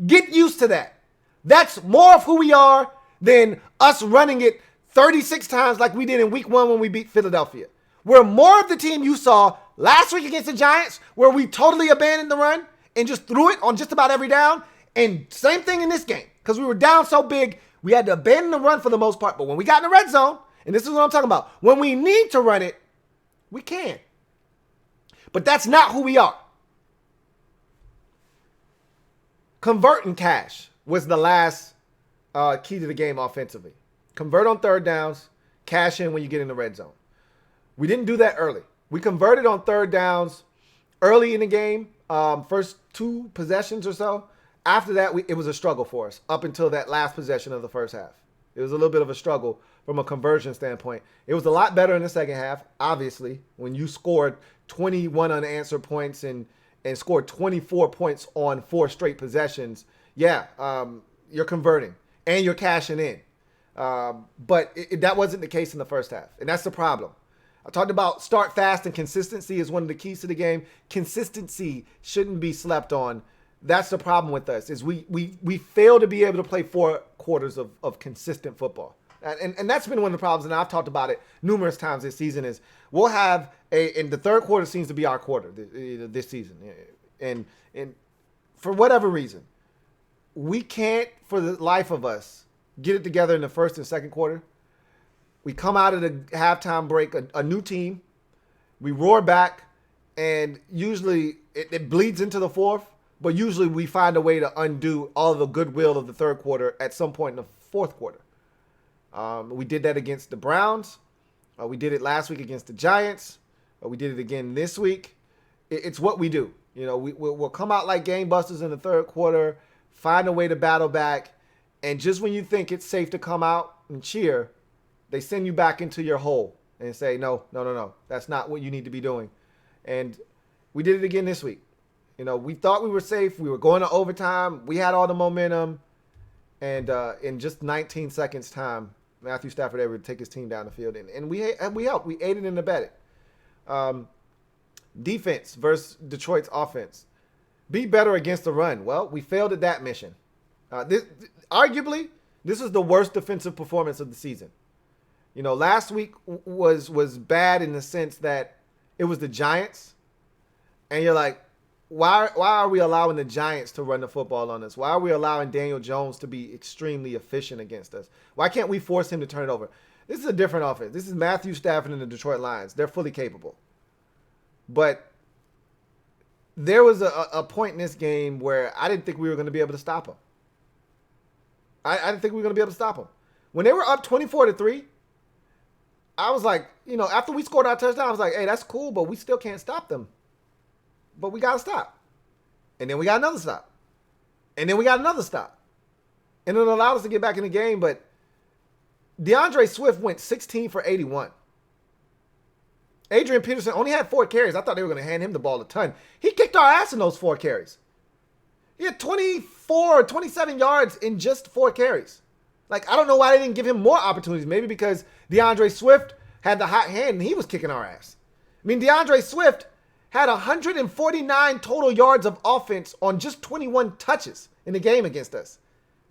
Get used to that. That's more of who we are than us running it 36 times like we did in week 1 when we beat Philadelphia. We're more of the team you saw last week against the Giants, where we totally abandoned the run and just threw it on just about every down. And same thing in this game, because we were down so big, we had to abandon the run for the most part. But when we got in the red zone, and this is what I'm talking about, when we need to run it, we can. But that's not who we are. Converting cash was the last key to the game offensively. Convert on third downs, cash in when you get in the red zone. We didn't do that early. We converted on third downs early in the game, first 2 possessions or so. After that, it was a struggle for us up until that last possession of the first half. It was a little bit of a struggle from a conversion standpoint. It was a lot better in the second half, obviously, when you scored 21 unanswered points and scored 24 points on 4 straight possessions. Yeah, you're converting and you're cashing in. But that wasn't the case in the first half, and that's the problem. I talked about start fast, and consistency is one of the keys to the game. Consistency shouldn't be slept on. That's the problem with us, is we fail to be able to play 4 quarters of consistent football. And that's been one of the problems, and I've talked about it numerous times this season, is we'll have and the third quarter seems to be our quarter this season. And for whatever reason, we can't, for the life of us, get it together in the first and second quarter. We come out of the halftime break, a new team. We roar back, and usually it bleeds into the fourth. But usually we find a way to undo all of the goodwill of the third quarter at some point in the fourth quarter. We did that against the Browns. We did it last week against the Giants. We did it again this week. It's what we do. You know, we'll come out like game busters in the third quarter, find a way to battle back, and just when you think it's safe to come out and cheer, they send you back into your hole and say, no. That's not what you need to be doing. And we did it again this week. You know, we thought we were safe. We were going to overtime. We had all the momentum. And in just 19 seconds time, Matthew Stafford able to take his team down the field. And we helped. We aided and abetted. Defense versus Detroit's offense. Be better against the run. Well, we failed at that mission. Arguably, this is the worst defensive performance of the season. You know, last week was bad in the sense that it was the Giants. And you're like, why are we allowing the Giants to run the football on us? Why are we allowing Daniel Jones to be extremely efficient against us? Why can't we force him to turn it over? This is a different offense. This is Matthew Stafford and the Detroit Lions. They're fully capable. But there was a point in this game where I didn't think we were going to be able to stop them. I didn't think we were going to be able to stop them. When they were up 24-3, I was like, you know, after we scored our touchdown, I was like, hey, that's cool, but we still can't stop them. But we got to stop. And then we got another stop. And then we got another stop. And it allowed us to get back in the game. But DeAndre Swift went 16 for 81. Adrian Peterson only had 4 carries. I thought they were going to hand him the ball a ton. He kicked our ass in those 4 carries. He had 24, 27 yards in just 4 carries. Like, I don't know why they didn't give him more opportunities. Maybe because DeAndre Swift had the hot hand and he was kicking our ass. I mean, DeAndre Swift had 149 total yards of offense on just 21 touches in the game against us.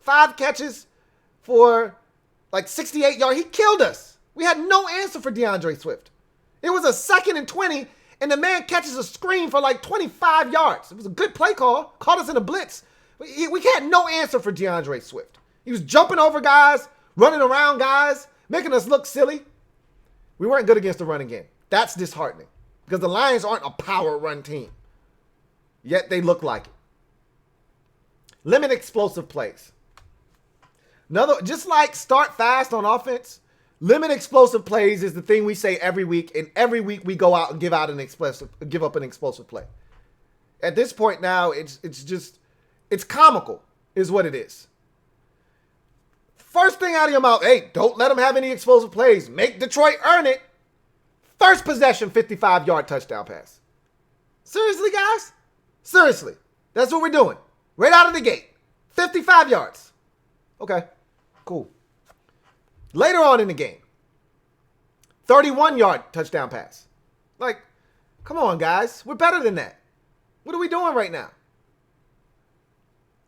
5 catches for like 68 yards. He killed us. We had no answer for DeAndre Swift. It was a 2nd and 20, and the man catches a screen for like 25 yards. It was a good play call. Caught us in a blitz. We had no answer for DeAndre Swift. He was jumping over guys, running around guys, making us look silly. We weren't good against the running game. That's disheartening. Because the Lions aren't a power run team. Yet they look like it. Limit explosive plays. Just like start fast on offense, limit explosive plays is the thing we say every week. And every week we go out and give up an explosive play. At this point now, it's comical is what it is. First thing out of your mouth, hey, don't let them have any explosive plays. Make Detroit earn it. First possession, 55-yard touchdown pass. Seriously, guys? Seriously. That's what we're doing. Right out of the gate. 55 yards. Okay, cool. Later on in the game, 31-yard touchdown pass. Like, come on, guys. We're better than that. What are we doing right now?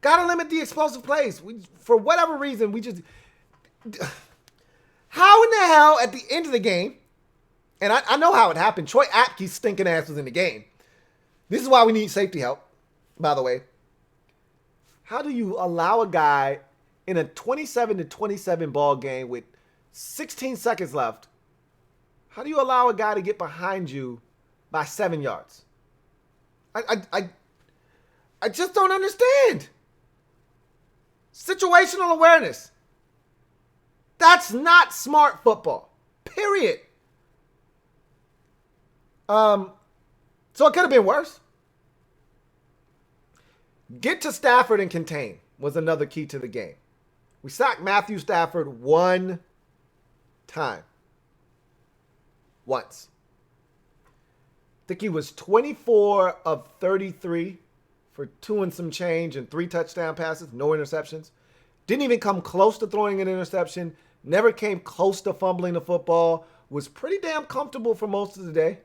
Got to limit the explosive plays. For whatever reason, we just... How in the hell at the end of the game, and I know how it happened. Troy Apke's stinking ass was in the game. This is why we need safety help, by the way. How do you allow a guy in a 27-27 ball game with 16 seconds left, how do you allow a guy to get behind you by 7 yards? I just don't understand. Situational awareness. That's not smart football. Period. So it could have been worse. Get to Stafford and contain was another key to the game. We sacked Matthew Stafford one time. Once. I think he was 24 of 33 for 2 and some change and 3 touchdown passes, no interceptions. Didn't even come close to throwing an interception. Never came close to fumbling the football. Was pretty damn comfortable for most of the day.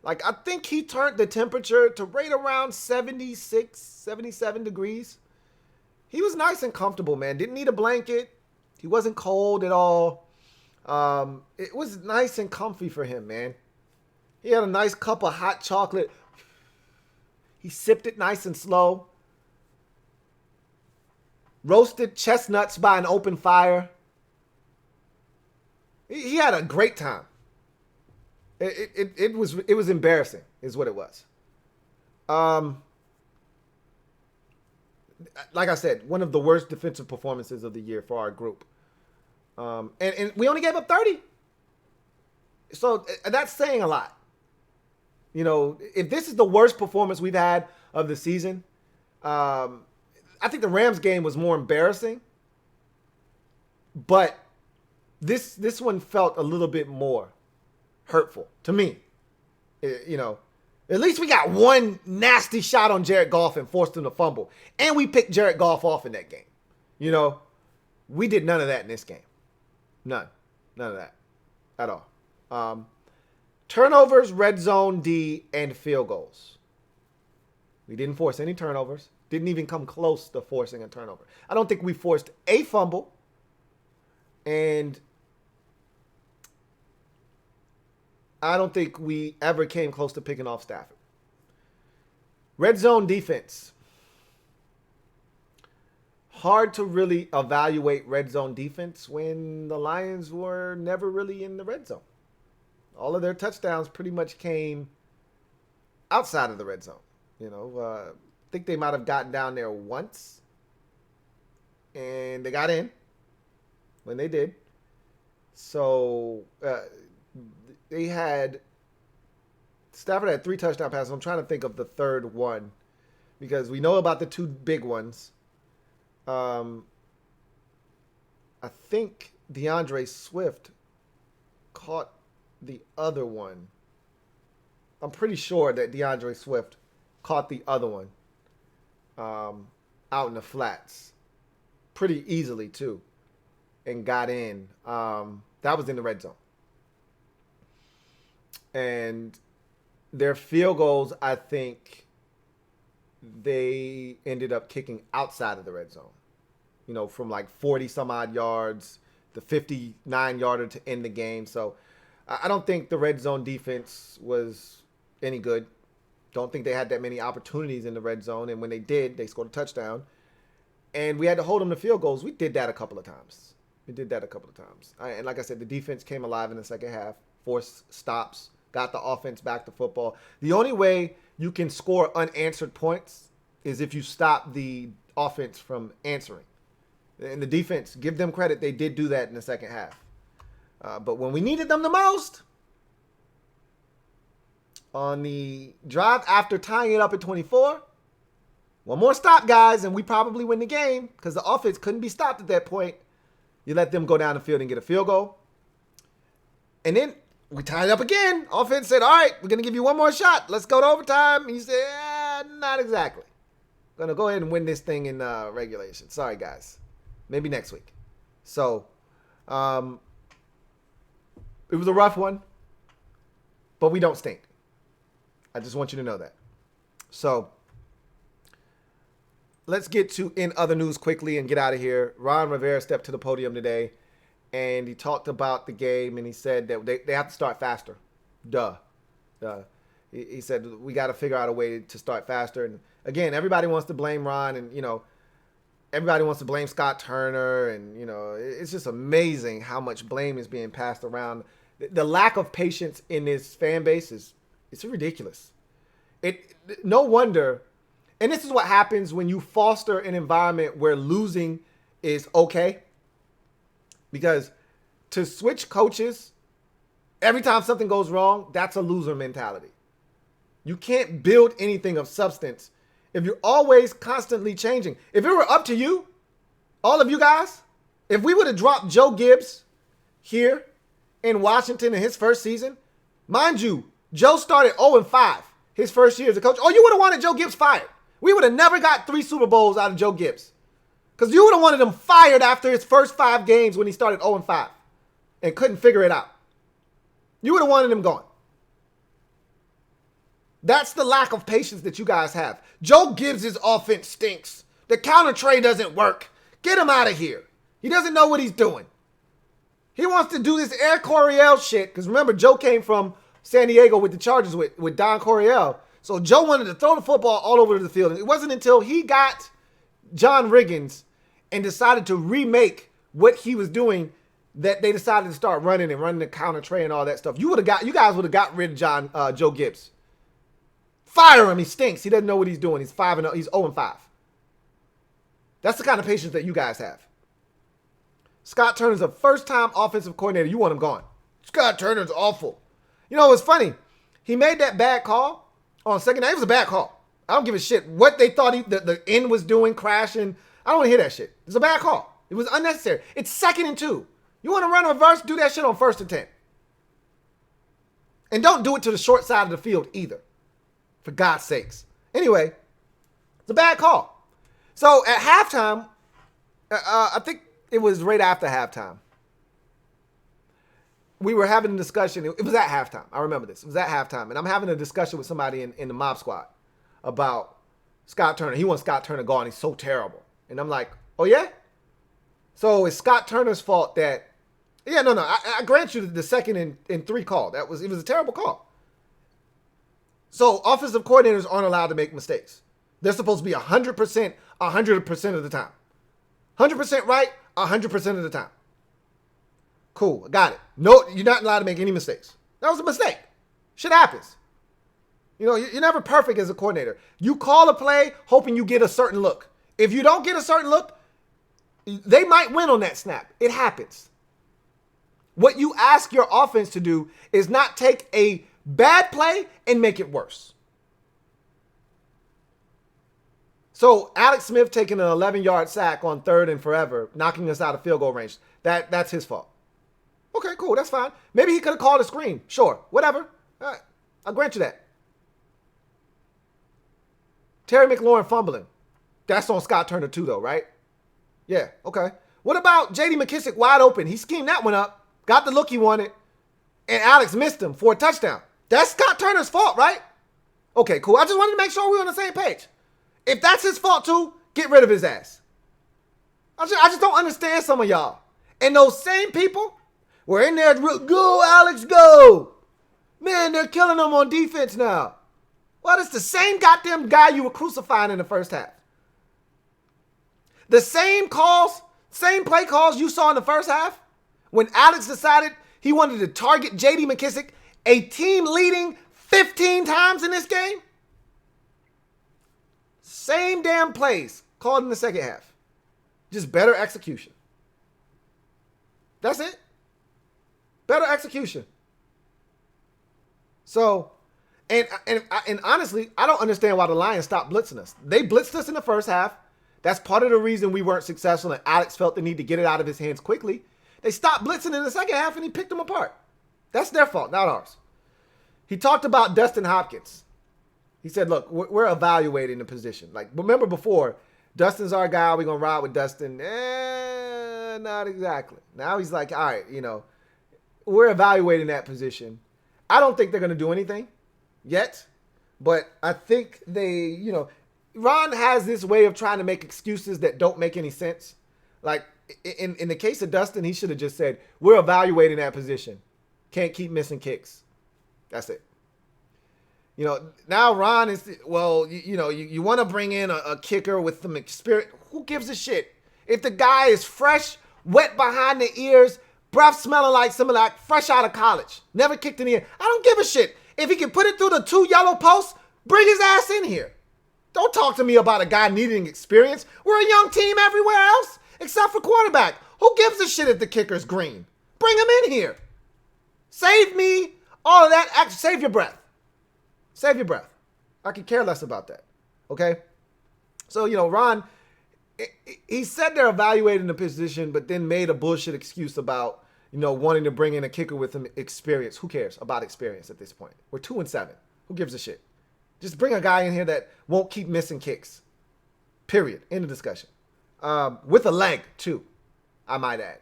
Like, I think he turned the temperature to right around 76, 77 degrees. He was nice and comfortable, man. Didn't need a blanket. He wasn't cold at all. It was nice and comfy for him, man. He had a nice cup of hot chocolate. He sipped it nice and slow. Roasted chestnuts by an open fire. He had a great time. It was embarrassing, is what it was. Like I said, one of the worst defensive performances of the year for our group. And we only gave up 30. So that's saying a lot. You know, if this is the worst performance we've had of the season, I think the Rams game was more embarrassing. But this one felt a little bit more hurtful to me. You know, at least we got one nasty shot on Jared Goff and forced him to fumble. And we picked Jared Goff off in that game. You know, we did none of that in this game. None of that at all. Turnovers, red zone D, and field goals. We didn't force any turnovers. Didn't even come close to forcing a turnover. I don't think we forced a fumble. And I don't think we ever came close to picking off Stafford. Red zone defense. Hard to really evaluate red zone defense when the Lions were never really in the red zone. All of their touchdowns pretty much came outside of the red zone. You know, I think they might have gotten down there once. And they got in when they did. So Stafford had 3 touchdown passes. I'm trying to think of the third one because we know about the 2 big ones. I think DeAndre Swift caught the other one. I'm pretty sure that DeAndre Swift caught the other one out in the flats pretty easily too and got in. That was in the red zone. And their field goals, I think they ended up kicking outside of the red zone. You know, from like 40 some odd yards, the 59-yarder to end the game. So I don't think the red zone defense was any good. Don't think they had that many opportunities in the red zone. And when they did, they scored a touchdown. And we had to hold them to field goals. We did that a couple of times. And like I said, the defense came alive in the second half, forced stops, got the offense back to football. The only way you can score unanswered points is if you stop the offense from answering. And the defense, give them credit, they did do that in the second half. But when we needed them the most, on the drive after tying it up at 24, One more stop, guys, and we probably win the game because the offense couldn't be stopped at that point. You let them go down the field and get a field goal. And then we tied up again. Offense said, all right, we're going to give you one more shot. Let's go to overtime. He said, not exactly. Going to go ahead and win this thing in regulation. Sorry, guys. Maybe next week. So, it was a rough one, but we don't stink. I just want you to know that. So, let's get to in other news quickly and get out of here. Ron Rivera stepped to the podium today, and he talked about the game, and he said that they have to start faster. Duh. He said, we got to figure out a way to start faster. And, again, everybody wants to blame Ron, and, everybody wants to blame Scott Turner, and, it's just amazing how much blame is being passed around. The lack of patience in this fan base it's ridiculous. No wonder, and this is what happens when you foster an environment where losing is okay. Because to switch coaches every time something goes wrong, that's a loser mentality. You can't build anything of substance if you're always constantly changing. If it were up to you, all of you guys, if we would have dropped Joe Gibbs here in Washington in his first season, mind you, Joe started 0-5 his first year as a coach. Oh, you would have wanted Joe Gibbs fired. We would have never got 3 Super Bowls out of Joe Gibbs. Because you would have wanted him fired after his first 5 games when he started 0-5 and couldn't figure it out. You would have wanted him gone. That's the lack of patience that you guys have. Joe Gibbs' offense stinks. The counter trey doesn't work. Get him out of here. He doesn't know what he's doing. He wants to do this Air Coryell shit. Because remember, Joe came from San Diego with the Chargers with Don Coryell. So Joe wanted to throw the football all over the field. And it wasn't until he got John Riggins and decided to remake what he was doing that they decided to start running the counter trey and all that stuff. You guys would have got rid of Joe Gibbs. Fire him. He stinks. He doesn't know what he's doing. He's 5-0. He's 0-5. That's the kind of patience that you guys have. Scott Turner's a first-time offensive coordinator. You want him gone. Scott Turner's awful. It's funny. He made that bad call on second down. It was a bad call. I don't give a shit what they thought the end was doing, crashing. I don't want to hear that shit. It's a bad call. It was unnecessary. It's 2nd and 2. You want to run a reverse? Do that shit on 1st and 10. And don't do it to the short side of the field either. For God's sakes. Anyway, it's a bad call. So at halftime, I think it was right after halftime, we were having a discussion. It was at halftime. I remember this. It was at halftime. And I'm having a discussion with somebody in the mob squad about Scott Turner. He wants Scott Turner gone. He's so terrible. And I'm like, oh, yeah? So it's Scott Turner's fault that, yeah, no. I grant you the 2nd and 3 call. It was a terrible call. So offensive coordinators aren't allowed to make mistakes. They're supposed to be 100%, 100% of the time. 100% right, 100% of the time. Cool, I got it. No, you're not allowed to make any mistakes. That was a mistake. Shit happens. You're never perfect as a coordinator. You call a play hoping you get a certain look. If you don't get a certain look, they might win on that snap. It happens. What you ask your offense to do is not take a bad play and make it worse. So Alex Smith taking an 11-yard sack on 3rd and forever, knocking us out of field goal range. That's his fault. Okay, cool. That's fine. Maybe he could have called a screen. Sure. Whatever. All right. I'll grant you that. Terry McLaurin fumbling. That's on Scott Turner too, though, right? Yeah. Okay. What about J.D. McKissick wide open? He schemed that one up. Got the look he wanted. And Alex missed him for a touchdown. That's Scott Turner's fault, right? Okay, cool. I just wanted to make sure we were on the same page. If that's his fault too, get rid of his ass. I just don't understand some of y'all. And those same people were in there, go, Alex, go. Man, they're killing them on defense now. Well, it's the same goddamn guy you were crucifying in the first half. The same calls, same play calls you saw in the first half when Alex decided he wanted to target J.D. McKissick, a team leading 15 times in this game. Same damn plays called in the second half. Just better execution. That's it. Better execution. So, And honestly, I don't understand why the Lions stopped blitzing us. They blitzed us in the first half. That's part of the reason we weren't successful, and Alex felt the need to get it out of his hands quickly. They stopped blitzing in the second half, and he picked them apart. That's their fault, not ours. He talked about Dustin Hopkins. He said, look, we're evaluating the position. Like, remember before, Dustin's our guy. We're going to ride with Dustin. Not exactly. Now he's like, all right, we're evaluating that position. I don't think they're going to do anything yet, but I think they, Ron has this way of trying to make excuses that don't make any sense. Like, in the case of Dustin, he should have just said, we're evaluating that position. Can't keep missing kicks. That's it. Now Ron is, you want to bring in a kicker with some experience. Who gives a shit? If the guy is fresh, wet behind the ears, breath smelling like something like fresh out of college, never kicked in the ear, I don't give a shit. If he can put it through the 2 yellow posts, bring his ass in here. Don't talk to me about a guy needing experience. We're a young team everywhere else, except for quarterback. Who gives a shit if the kicker's green? Bring him in here. Save me all of that. Save your breath. Save your breath. I could care less about that. Okay? So, Ron, he said they're evaluating the position, but then made a bullshit excuse about, wanting to bring in a kicker with some experience. Who cares about experience at this point? We're 2-7. Who gives a shit? Just bring a guy in here that won't keep missing kicks. Period. End of discussion. With a leg, too, I might add.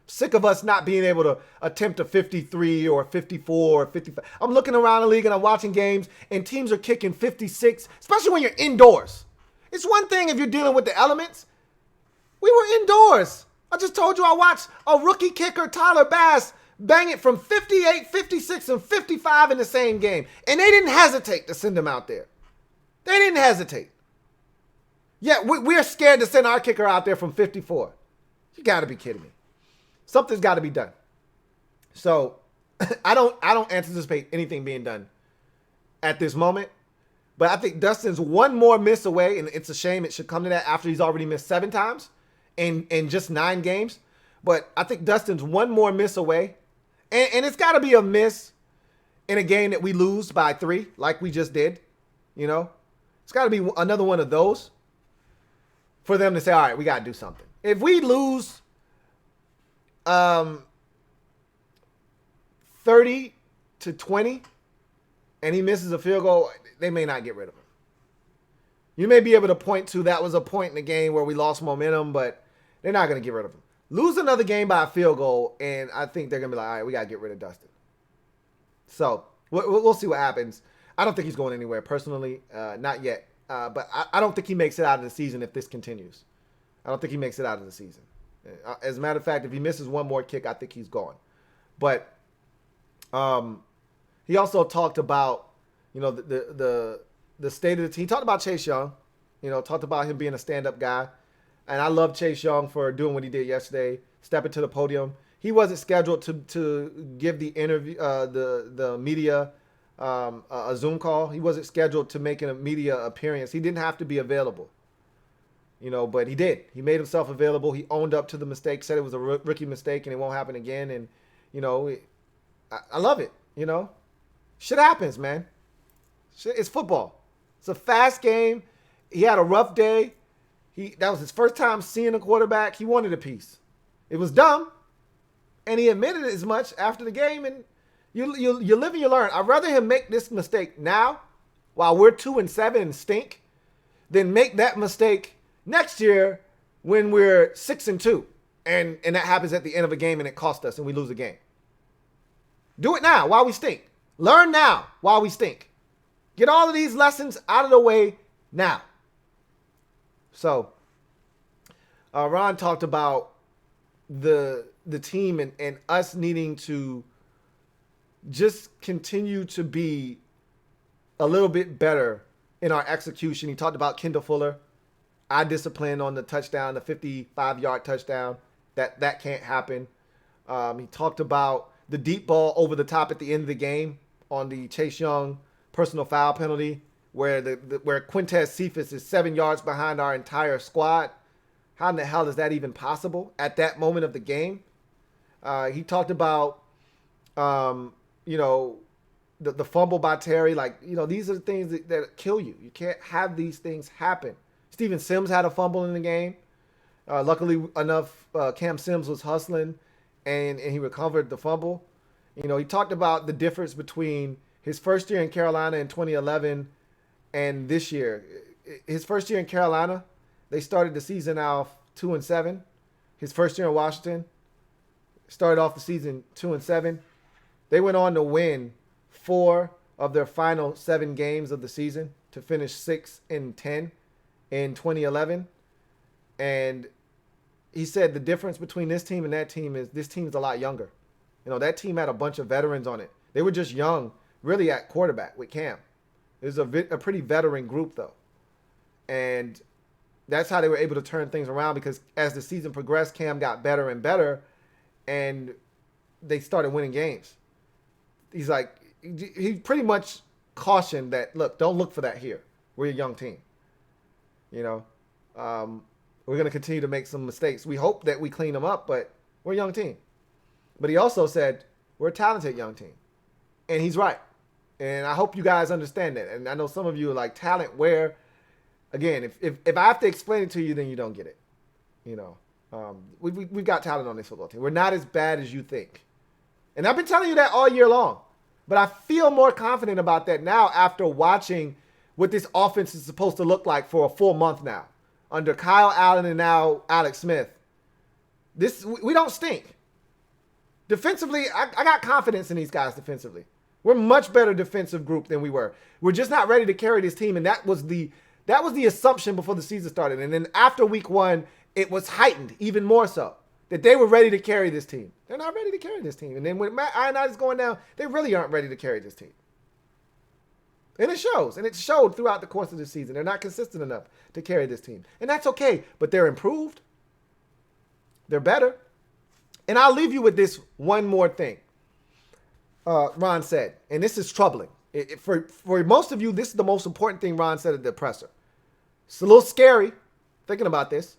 Sick of us not being able to attempt a 53 or 54 or 55. I'm looking around the league and I'm watching games and teams are kicking 56, especially when you're indoors. It's one thing if you're dealing with the elements. We were indoors. I just told you I watched a rookie kicker, Tyler Bass, bang it from 58, 56, and 55 in the same game. And they didn't hesitate to send him out there. They didn't hesitate. Yeah, we're scared to send our kicker out there from 54. You got to be kidding me. Something's got to be done. So I don't anticipate anything being done at this moment. But I think Dustin's one more miss away, and it's a shame it should come to that after he's already missed 7 times in just 9 games. But I think Dustin's one more miss away. And it's got to be a miss in a game that we lose by 3, like we just did. It's got to be another one of those for them to say, all right, we got to do something. If we lose 30-20 and he misses a field goal, they may not get rid of him. You may be able to point to that was a point in the game where we lost momentum, but they're not going to get rid of him. Lose another game by a field goal, and I think they're going to be like, all right, we got to get rid of Dustin. So we'll see what happens. I don't think he's going anywhere personally, not yet. But I don't think he makes it out of the season if this continues. I don't think he makes it out of the season. As a matter of fact, if he misses one more kick, I think he's gone. But he also talked about, the state of the team. He talked about Chase Young, talked about him being a stand-up guy. And I love Chase Young for doing what he did yesterday, stepping to the podium. He wasn't scheduled to give the interview, the media a Zoom call. He wasn't scheduled to make a media appearance. He didn't have to be available. But he did. He made himself available. He owned up to the mistake, said it was a rookie mistake and it won't happen again. And, I love it. Shit happens, man. It's football. It's a fast game. He had a rough day. That was his first time seeing a quarterback. He wanted a piece. It was dumb. And he admitted as much after the game. And you live and you learn. I'd rather him make this mistake now while we're 2-7 and stink than make that mistake next year when we're 6-2 and that happens at the end of a game and it costs us and we lose a game. Do it now while we stink. Learn now while we stink. Get all of these lessons out of the way now. So Ron talked about the team and us needing to just continue to be a little bit better in our execution. He talked about Kendall Fuller. Eye discipline on the touchdown, the 55-yard touchdown. That can't happen. He talked about the deep ball over the top at the end of the game on the Chase Young personal foul penalty where where Quintez Cephas is 7 yards behind our entire squad. How in the hell is that even possible at that moment of the game? He talked about, the fumble by Terry, like, these are the things that kill you. You can't have these things happen. Steven Sims had a fumble in the game. Luckily enough, Cam Sims was hustling, and he recovered the fumble. He talked about the difference between his first year in Carolina in 2011 and this year. His first year in Carolina, they started the season off 2-7. His first year in Washington, started off the season 2-7. They went on to win 4 of their final 7 games of the season to finish 6-10 in 2011. And he said the difference between this team and that team is this team is a lot younger. That team had a bunch of veterans on it. They were just young, really, at quarterback with Cam. It was a pretty veteran group, though. And that's how they were able to turn things around, because as the season progressed, Cam got better and better, and they started winning games. He's like, he pretty much cautioned that, look, don't look for that here. We're a young team. We're going to continue to make some mistakes. We hope that we clean them up, but we're a young team. But he also said, we're a talented young team. And he's right. And I hope you guys understand that. And I know some of you are like, talent where? Again, if I have to explain it to you, then you don't get it. We've got talent on this football team. We're not as bad as you think. And I've been telling you that all year long. But I feel more confident about that now after watching what this offense is supposed to look like for a full month now. Under Kyle Allen and now Alex Smith. We don't stink. Defensively, I got confidence in these guys defensively. We're a much better defensive group than we were. We're just not ready to carry this team, and that was the assumption before the season started. And then after week 1, it was heightened even more so, that they were ready to carry this team. They're not ready to carry this team. And then when Matt Ioannidis is going down, they really aren't ready to carry this team. And it shows. And it showed throughout the course of the season. They're not consistent enough to carry this team. And that's okay. But they're improved. They're better. And I'll leave you with this one more thing. Ron said, and this is troubling. For most of you, this is the most important thing Ron said at the presser. It's a little scary thinking about this.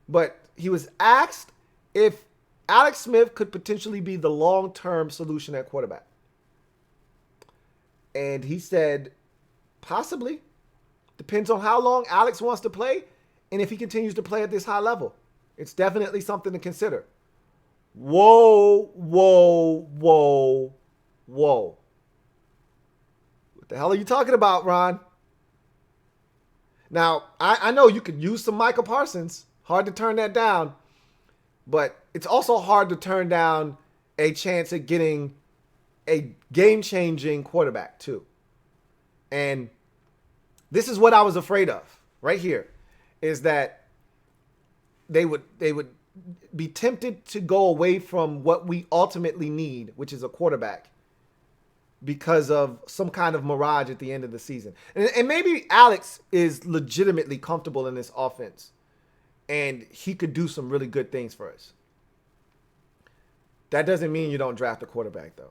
But he was asked if Alex Smith could potentially be the long-term solution at quarterback. And he said, possibly. Depends on how long Alex wants to play and if he continues to play at this high level. It's definitely something to consider. Whoa, whoa, whoa, whoa. What the hell are you talking about, Ron? Now, I know you could use some Micah Parsons. Hard to turn that down. But it's also hard to turn down a chance at getting a game-changing quarterback too. And this is what I was afraid of right here, is that they would be tempted to go away from what we ultimately need, which is a quarterback, because of some kind of mirage at the end of the season. And maybe Alex is legitimately comfortable in this offense, and he could do some really good things for us. That doesn't mean you don't draft a quarterback, though.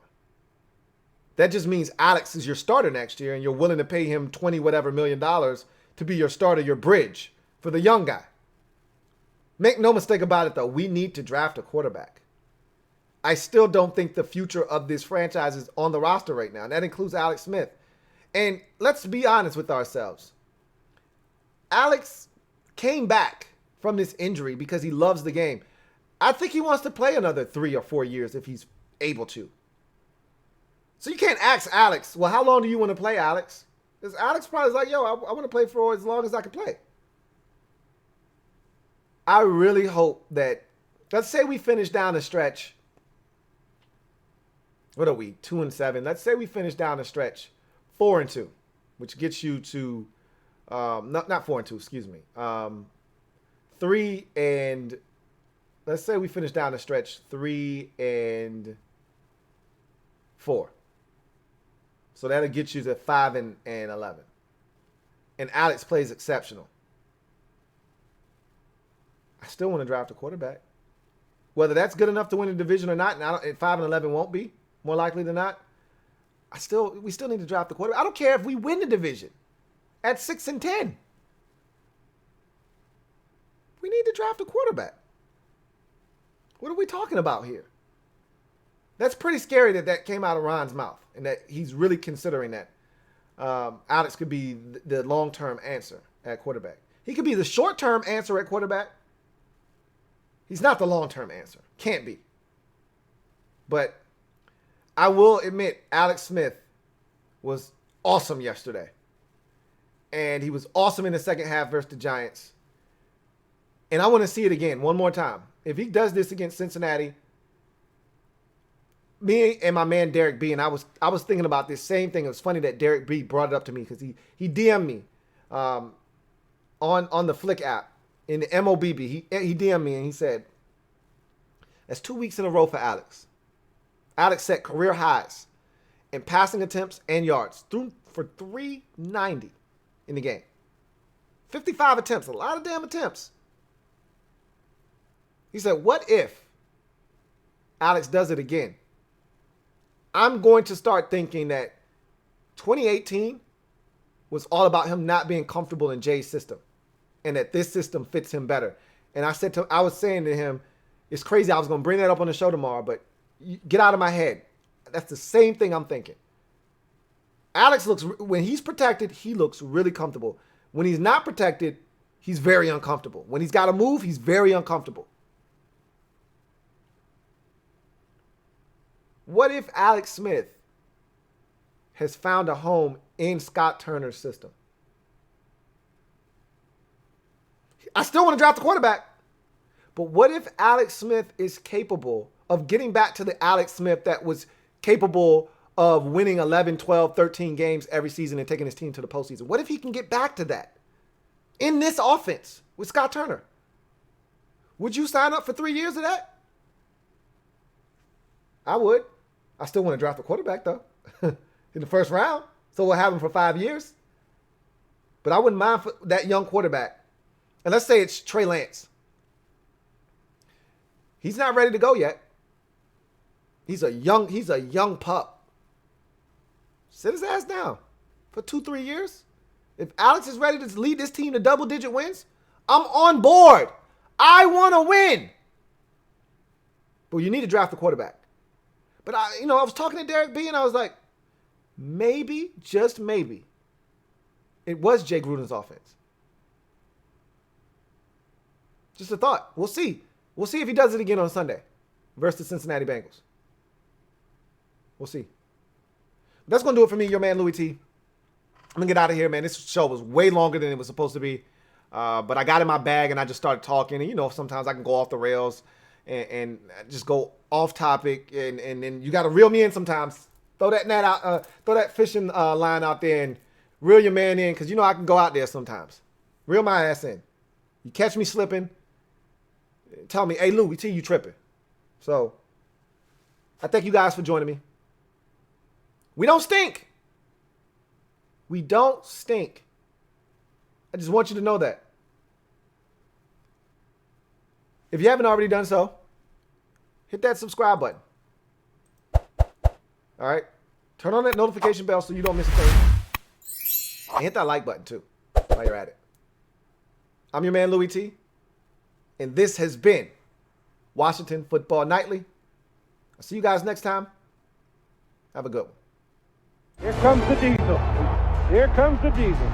That just means Alex is your starter next year, and you're willing to pay him $20 whatever million to be your starter, your bridge for the young guy. Make no mistake about it, though. We need to draft a quarterback. I still don't think the future of this franchise is on the roster right now, and that includes Alex Smith. And let's be honest with ourselves. Alex came back from this injury because he loves the game. I think he wants to play another 3 or 4 years if he's able to. So you can't ask Alex, well, how long do you want to play, Alex? Because Alex probably is like, yo, I want to play for as long as I can play. I really hope that, let's say we finish down the stretch. What are we, 2-7? Let's say we finish down the stretch 4-2, which gets you to, not 4-2, excuse me. 3 and, let's say we finish down the stretch 3-4. So that'll get you to 5-11. And Alex plays exceptional. I still want to draft a quarterback. Whether that's good enough to win the division or not, and 5-11 won't be, more likely than not. We still need to draft the quarterback. I don't care if we win the division at 6-10. We need to draft a quarterback. What are we talking about here? That's pretty scary that came out of Ron's mouth and that he's really considering that Alex could be the long-term answer at quarterback. He could be the short-term answer at quarterback. He's not the long-term answer. Can't be. But I will admit Alex Smith was awesome yesterday. And he was awesome in the second half versus the Giants. And I want to see it again one more time. If he does this against Cincinnati, me and my man Derek B, and I was thinking about this same thing. It was funny that Derek B brought it up to me because he DM'd me on the Flick app in the MOBB. He DM'd me and he said, that's 2 weeks in a row for Alex. Alex set career highs in passing attempts and yards for 390 in the game. 55 attempts, a lot of damn attempts. He said, what if Alex does it again? I'm going to start thinking that 2018 was all about him not being comfortable in Jay's system and that this system fits him better. And I was saying to him, it's crazy. I was going to bring that up on the show tomorrow, but get out of my head. That's the same thing I'm thinking. Alex when he's protected, he looks really comfortable. When he's not protected, he's very uncomfortable. When he's got to move, he's very uncomfortable. What if Alex Smith has found a home in Scott Turner's system? I still want to draft the quarterback. But what if Alex Smith is capable of getting back to the Alex Smith that was capable of winning 11, 12, 13 games every season and taking his team to the postseason? What if he can get back to that in this offense with Scott Turner? Would you sign up for 3 years of that? I would. I still want to draft a quarterback, though, in the first round. So we'll have him for 5 years. But I wouldn't mind for that young quarterback. And let's say it's Trey Lance. He's not ready to go yet. He's a young pup. Sit his ass down for 2-3 years. If Alex is ready to lead this team to double-digit wins, I'm on board. I want to win. But you need to draft a quarterback. But I was talking to Derek B, and I was like, maybe, just maybe, it was Jay Gruden's offense. Just a thought. We'll see. We'll see if he does it again on Sunday versus the Cincinnati Bengals. We'll see. That's going to do it for me, your man, Louie T. I'm going to get out of here, man. This show was way longer than it was supposed to be. But I got in my bag, and I just started talking. And, sometimes I can go off the rails and just go off topic. And then you got to reel me in sometimes. Throw that net out, throw that fishing line out there and reel your man in because, I can go out there sometimes. Reel my ass in. You catch me slipping, tell me, hey, Louie T, you tripping. So I thank you guys for joining me. We don't stink. We don't stink. I just want you to know that. If you haven't already done so, hit that subscribe button. All right? Turn on that notification bell so you don't miss a thing. And hit that like button, too, while you're at it. I'm your man, Louie T. And this has been Washington Football Nightly. I'll see you guys next time. Have a good one. Here comes the diesel. Here comes the diesel.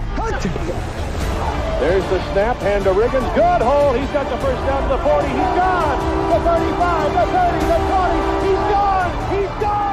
There's the snap. Hand to Riggins. Good hole. He's got the first down to the 40. He's gone. The 35, the 30, the 20. He's gone. He's gone.